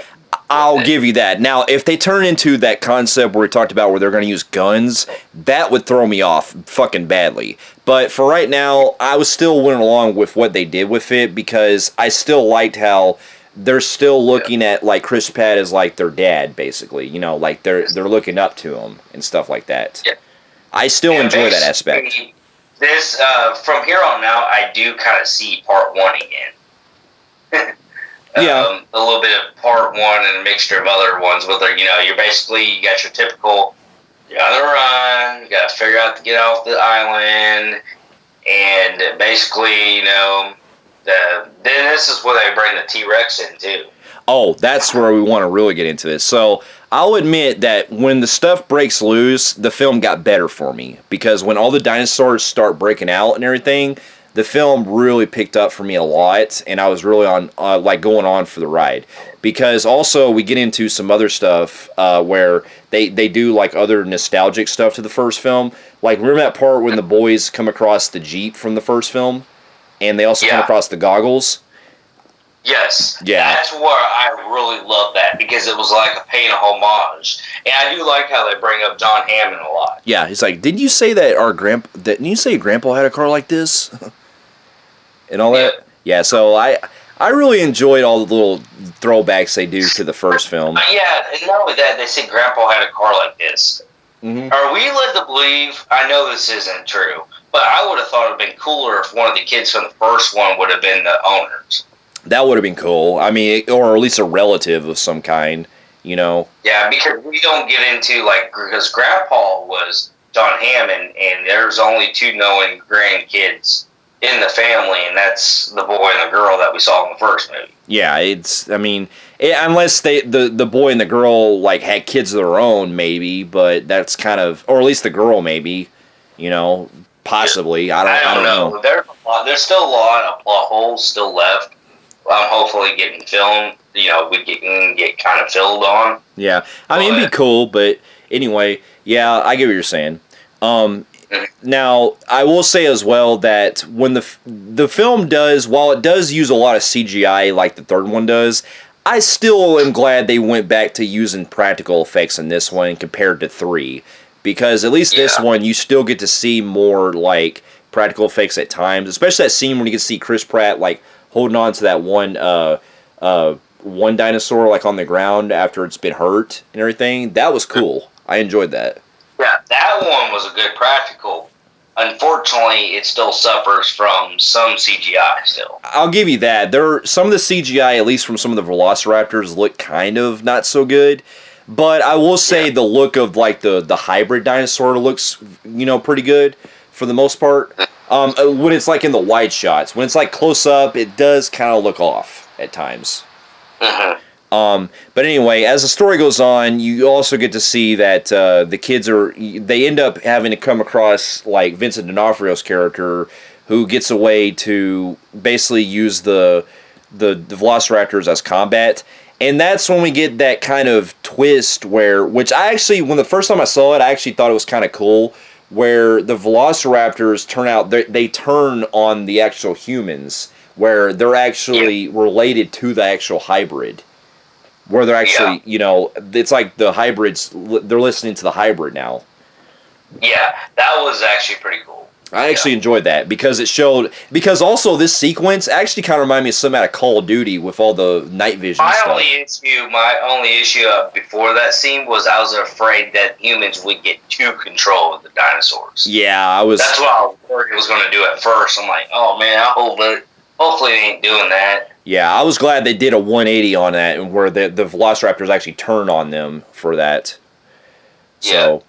I'll give you that. Now, if they turn into that concept where we talked about where they're going to use guns, that would throw me off fucking badly. But for right now, I was still went along with what they did with it, because I still liked how they're still looking at like Chris Pratt as like their dad, basically. You know, like they're looking up to him and stuff like that. Yeah. I still enjoy that aspect. This from here on out, I do kind of see part one again. Yeah, a little bit of part one and a mixture of other ones. With you know, you got your typical, you gotta run, you gotta figure out to get off the island, and basically, you know, then this is where they bring the T-Rex in too. Oh, that's where we want to really get into this. So I'll admit that when the stuff breaks loose, the film got better for me. Because when all the dinosaurs start breaking out and everything, the film really picked up for me a lot. And I was really on, like, going on for the ride. Because also we get into some other stuff where they do, like, other nostalgic stuff to the first film. Like, remember that part when the boys come across the Jeep from the first film? And they also come across the goggles? Yes. Yeah. That's where I really love that, because it was like a paying a homage. And I do like how they bring up John Hammond a lot. Yeah, he's like, didn't you say that didn't you say Grandpa had a car like this? And all that? Yeah, so I really enjoyed all the little throwbacks they do to the first film. Yeah, and not only that, they say Grandpa had a car like this. Mm-hmm. Are we led to believe, I know this isn't true, but I would have thought it would have been cooler if one of the kids from the first one would have been the owners. That would have been cool. I mean, or at least a relative of some kind, you know? Yeah, because we don't get into, like, because Grandpa was John Hammond, and there's only 2 knowing grandkids in the family, and that's the boy and the girl that we saw in the first movie. Yeah, unless the boy and the girl, like, had kids of their own, maybe, but that's kind of, or at least the girl, maybe, you know, possibly. I don't know. There's still a lot of plot holes still left. Hopefully getting filmed, you know, we can get kind of filled on. Yeah, I mean, it'd be cool, but anyway, yeah, I get what you're saying. Now, I will say as well that when the film does, while it does use a lot of CGI like the third one does, I still am glad they went back to using practical effects in this one compared to 3. Because at least this one, you still get to see more, like, practical effects at times. Especially that scene when you can see Chris Pratt, like, holding on to that one dinosaur, like, on the ground after it's been hurt and everything. That was cool. I enjoyed that. Yeah, that one was a good practical. Unfortunately, it still suffers from some CGI still. I'll give you that. Some of the CGI, at least from some of the Velociraptors, look kind of not so good. But I will say the look of, like, the hybrid dinosaur looks, you know, pretty good for the most part. When it's, like, in the wide shots. When it's, like, close up, it does kind of look off at times. Mm-hmm. But anyway, as the story goes on, you also get to see that the kids they end up having to come across, like, Vincent D'Onofrio's character, who gets away to basically use the Velociraptors as combat. And that's when we get that kind of twist which I actually, when the first time I saw it, I actually thought it was kind of cool, where the Velociraptors they turn on the actual humans, where they're actually related to the actual hybrid. Where they're actually, you know, it's like the hybrids, they're listening to the hybrid now. Yeah, that was actually pretty cool. I actually enjoyed that because because also this sequence actually kind of reminded me of something out of Call of Duty with all the night vision stuff. My only issue before that scene was I was afraid that humans would get too control of the dinosaurs. Yeah, That's what I was worried it was going to do at first. I'm like, oh man, hopefully they ain't doing that. Yeah, I was glad they did a 180 on that, and where the Velociraptors actually turn on them for that. So,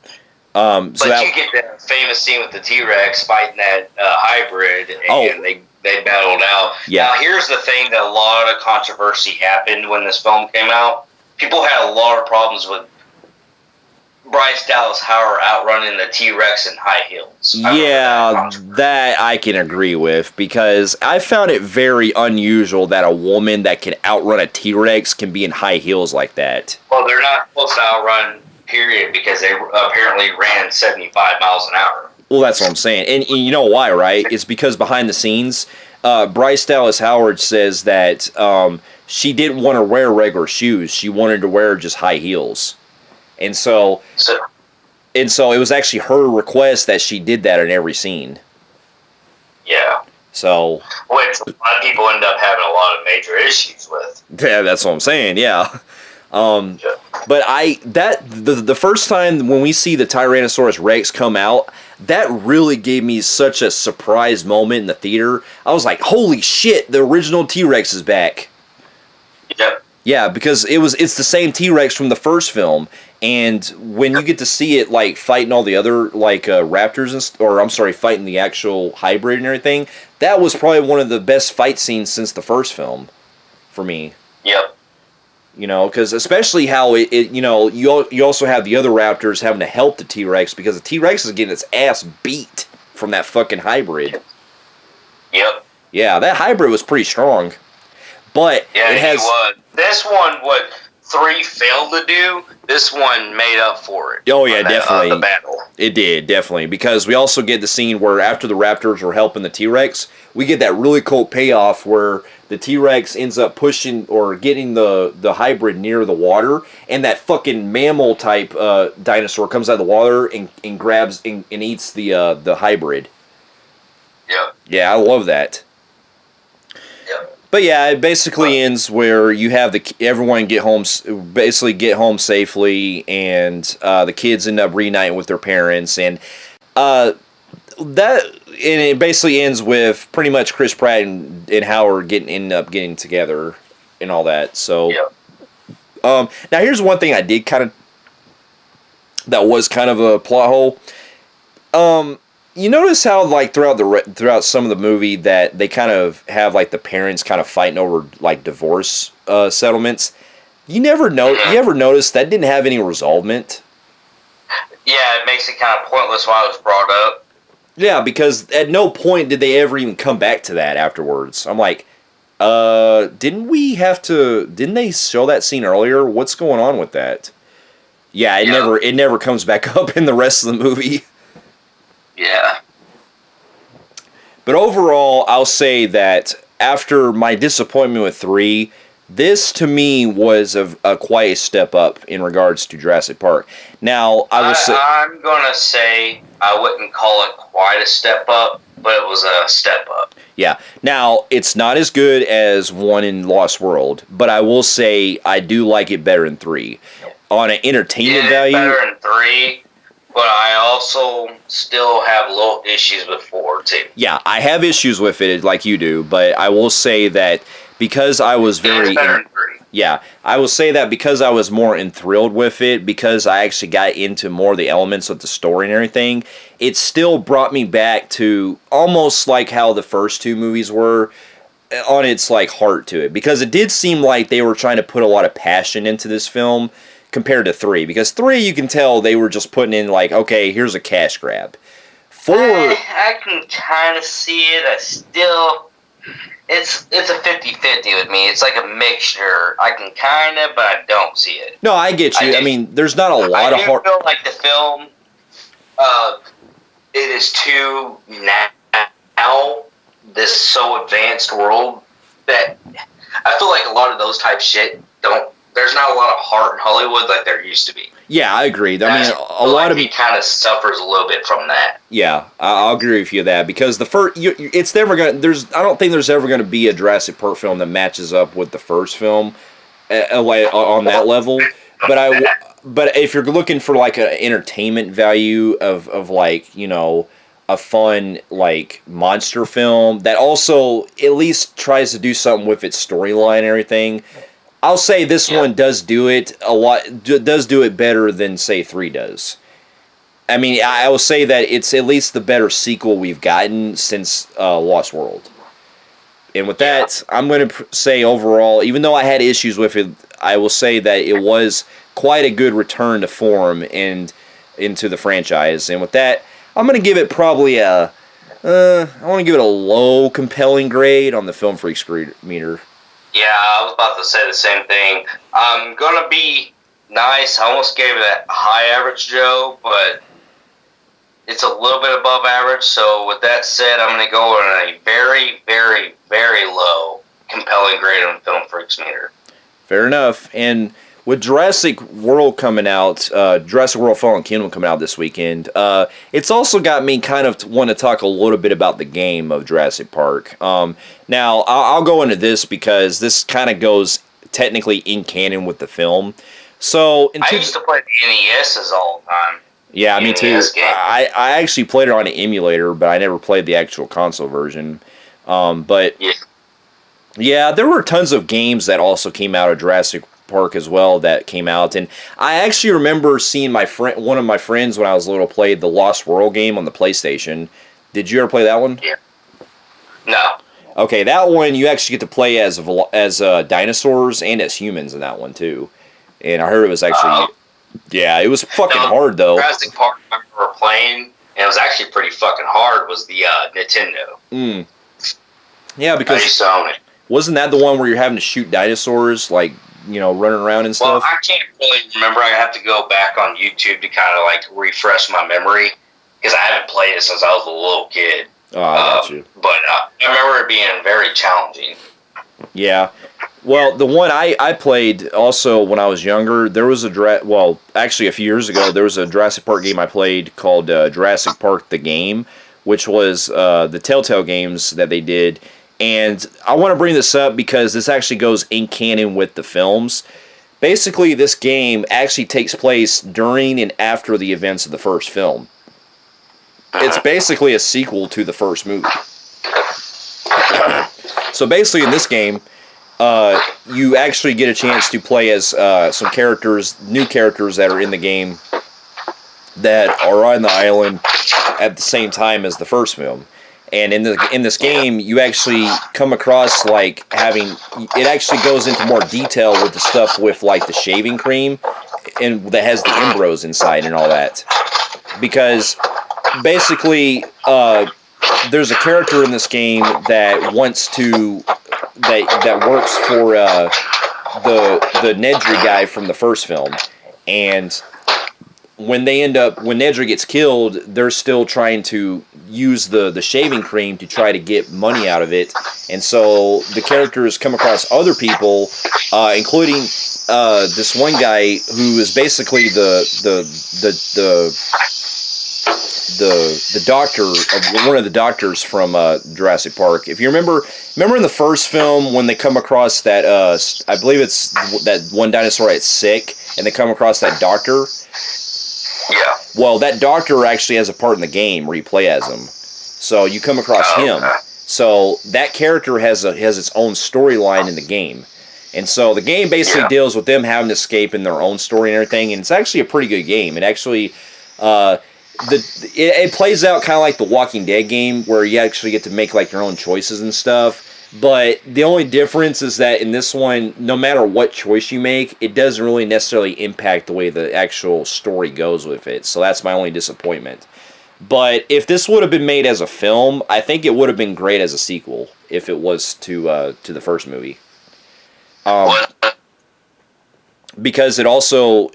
but you get that famous scene with the T-Rex fighting that hybrid, and they battled out. Yeah. Now, here's the thing that a lot of controversy happened when this film came out. People had a lot of problems with Bryce Dallas Howard outrunning the T-Rex in high heels. That I can agree with, because I found it very unusual that a woman that can outrun a T-Rex can be in high heels like that. Well, they're not supposed to outrun, period, because they apparently ran 75 miles an hour. Well, that's what I'm saying. And you know why, right? It's because behind the scenes, Bryce Dallas Howard says that she didn't want to wear regular shoes. She wanted to wear just high heels. And so it was actually her request that she did that in every scene. Yeah. So, which a lot of people end up having a lot of major issues with. Yeah, that's what I'm saying. Yeah. But the first time when we see the Tyrannosaurus Rex come out, that really gave me such a surprise moment in the theater. I was like, "Holy shit! The original T-Rex is back." Yep. Yeah, because it's the same T-Rex from the first film, and when you get to see it, like, fighting all the other, like, raptors, fighting the actual hybrid and everything, that was probably one of the best fight scenes since the first film, for me. Yep. You know, because especially how you also have the other raptors having to help the T-Rex because the T-Rex is getting its ass beat from that fucking hybrid. Yep. Yeah, that hybrid was pretty strong. But yeah, it has... he was. This one, what 3 failed to do, this one made up for it. Oh, yeah, definitely. The battle. It did, definitely. Because we also get the scene where after the raptors were helping the T-Rex, we get that really cool payoff where the T-Rex ends up pushing or getting the hybrid near the water, and that fucking mammal-type dinosaur comes out of the water and grabs and eats the hybrid. Yep. Yeah, I love that. Yep. But yeah, it basically ends where you have everyone get home safely, and the kids end up reuniting with their parents, and it basically ends with pretty much Chris Pratt and Howard end up getting together and all that. So, now here's one thing I did that was kind of a plot hole. You notice how like throughout some of the movie that they kind of have like the parents kind of fighting over like divorce settlements. You ever noticed that didn't have any resolvement? Yeah, it makes it kind of pointless why it was brought up. Yeah, because at no point did they ever even come back to that afterwards. I'm like, didn't they show that scene earlier? What's going on with that? Yeah, it never comes back up in the rest of the movie. Yeah. But overall, I'll say that after my disappointment with 3, this to me was quite a step up in regards to Jurassic Park. Now, I'm gonna say I wouldn't call it quite a step up, but it was a step up. Yeah. Now, it's not as good as 1 in Lost World, but I will say I do like it better than 3. On an entertainment value, better than 3. But I also still have little issues with 4 too. Yeah, I have issues with it like you do, but I will say that because I was very... better than 3. Yeah, I will say that because I was more enthralled with it, because I actually got into more of the elements of the story and everything, it still brought me back to almost like how the first 2 movies were on its like heart to it. Because it did seem like they were trying to put a lot of passion into this film compared to 3, because 3 you can tell they were just putting in like, okay, here's a cash grab. 4, I can kind of see it. It's a 50-50 with me. It's like a mixture. I can kind of, but I don't see it. No, I get you. I mean, there's not a lot of heart. I feel like the film, it is too now this so advanced world that I feel like a lot of those type shit there's not a lot of heart in Hollywood like there used to be. Yeah, I agree. I mean, a lot of it kind of suffers a little bit from that. Yeah, I'll agree with you that because the first, it's never gonna. I don't think there's ever gonna be a Jurassic Park film that matches up with the first film, on that level. But if you're looking for like an entertainment value of like a fun like monster film that also at least tries to do something with its storyline and everything. I'll say this one does do it a lot. Does do it better than say 3 does. I mean, I will say that it's at least the better sequel we've gotten since Lost World. And with that, I'm going to say overall, even though I had issues with it, I will say that it was quite a good return to form and into the franchise. And with that, I'm going to give it probably I want to give it a low compelling grade on the Film Phreeks meter. Yeah, I was about to say the same thing. I'm going to be nice. I almost gave it a high average, Joe, but it's a little bit above average. So with that said, I'm going to go on a very, very, very low compelling grade on Film Phreeks meter. Fair enough. And with Jurassic World coming out, Jurassic World Fallen Kingdom coming out this weekend, it's also got me kind of want to talk a little bit about the game of Jurassic Park. Now, I'll go into this because this kind of goes technically in canon with the film. So I used to play the NESs all the time. Yeah, me too. I actually played it on an emulator, but I never played the actual console version. But yeah, there were tons of games that also came out of Jurassic Park as well that came out, and I actually remember seeing one of my friends when I was little play the Lost World game on the PlayStation. Did you ever play that one? Yeah. No. Okay, that one you actually get to play as dinosaurs and as humans in that one too. And I heard it was actually, yeah, it was fucking hard though. Jurassic Park I remember playing, and it was actually pretty fucking hard. Was the Nintendo? Yeah, because I used to own it. Wasn't that the one where you're having to shoot dinosaurs, like, you know, running around and stuff? Well, I can't really remember. I have to go back on YouTube to kind of like refresh my memory because I haven't played it since I was a little kid. Oh, I got you. But I remember it being very challenging. Yeah. Well, the one I played also when I was younger, there was actually a few years ago, there was a Jurassic Park game I played called Jurassic Park the Game, which was the Telltale games that they did. And I want to bring this up because this actually goes in canon with the films. Basically, this game actually takes place during and after the events of the first film. It's basically a sequel to the first movie. So basically, in this game, you actually get a chance to play as some characters, new characters that are in the game that are on the island at the same time as the first film. And in this game, you actually come across like it actually goes into more detail with the stuff with like the shaving cream and that has the embryos inside and all that. Because basically, there's a character in this game that that works for the Nedry guy from the first film, and when Nedry gets killed, they're still trying to use the shaving cream to try to get money out of it, and so the characters come across other people, including this one guy who is basically the doctor of one of the doctors from Jurassic Park. If you remember in the first film when they come across that I believe it's that one dinosaur that's sick, and they come across that doctor. Yeah. Well, that doctor actually has a part in the game where you play as him. So you come across him. So that character has its own storyline in the game. And so the game basically deals with them having to escape in their own story and everything, and it's actually a pretty good game. It actually it plays out kind of like the Walking Dead game where you actually get to make like your own choices and stuff. But the only difference is that in this one, no matter what choice you make, it doesn't really necessarily impact the way the actual story goes with it. So that's my only disappointment. But if this would have been made as a film, I think it would have been great as a sequel if it was to the first movie. Because it also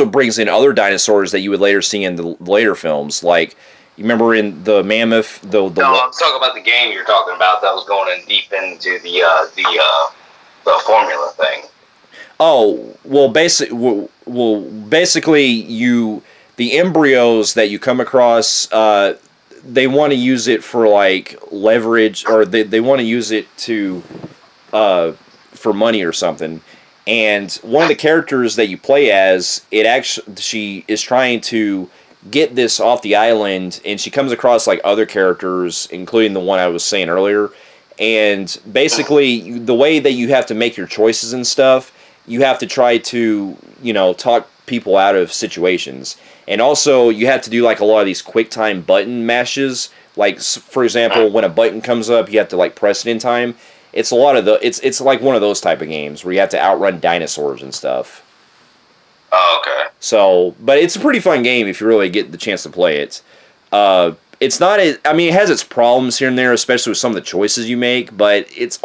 brings in other dinosaurs that you would later see in the later films, like you remember in the mammoth. No, I'm talking about the game you're talking about that was going in deep into the formula thing. Oh well, basically, the embryos that you come across, they want to use it for like leverage, or they want to use it to for money or something. And one of the characters that you play as, she is trying to get this off the island, and she comes across like other characters, including the one I was saying earlier. And basically, the way that you have to make your choices and stuff, you have to try to, talk people out of situations. And also, you have to do like a lot of these quick time button mashes. Like, for example, when a button comes up, you have to like press it in time. It's a lot of it's like one of those type of games where you have to outrun dinosaurs and stuff. Oh, okay. So, but it's a pretty fun game if you really get the chance to play it. It's not it has its problems here and there, especially with some of the choices you make, but it's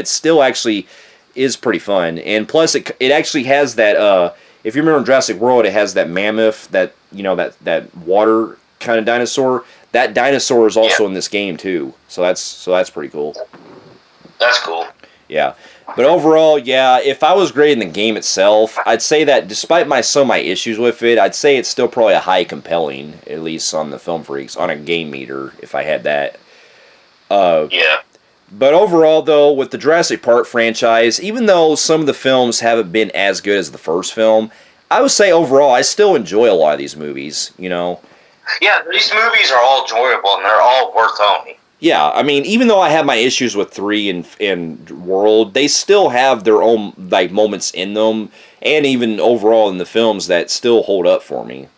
still actually is pretty fun. And plus it actually has that if you remember in Jurassic World, it has that mammoth, that that water kind of dinosaur. That dinosaur is also in this game too. So that's pretty cool. That's cool. Yeah. But overall, if I was grading the game itself, I'd say that despite some of my issues with it, I'd say it's still probably a high compelling, at least on the Film Phreeks, on a game meter, if I had that. But overall, though, with the Jurassic Park franchise, even though some of the films haven't been as good as the first film, I would say overall, I still enjoy a lot of these movies, Yeah, these movies are all enjoyable, and they're all worth owning. Yeah, I mean, even though I have my issues with 3 and World, they still have their own like moments in them, and even overall in the films that still hold up for me.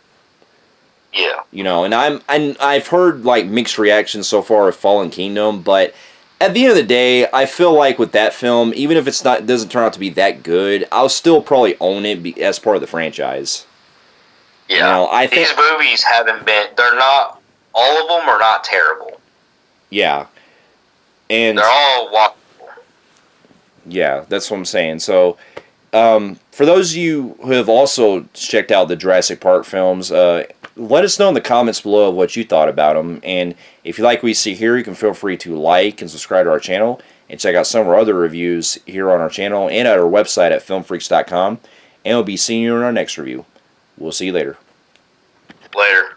Yeah. And I've heard like mixed reactions so far of Fallen Kingdom, but at the end of the day, I feel like with that film, even if it doesn't turn out to be that good, I'll still probably own it as part of the franchise. Yeah, you know, I think these movies haven't been. They're not. All of them are not terrible. Yeah, and they're all watchable. Yeah, that's what I'm saying. So, for those of you who have also checked out the Jurassic Park films, let us know in the comments below of what you thought about them. And if you like what you see here, you can feel free to like and subscribe to our channel and check out some of our other reviews here on our channel and at our website at filmphreeks.com. And we'll be seeing you in our next review. We'll see you later. Later.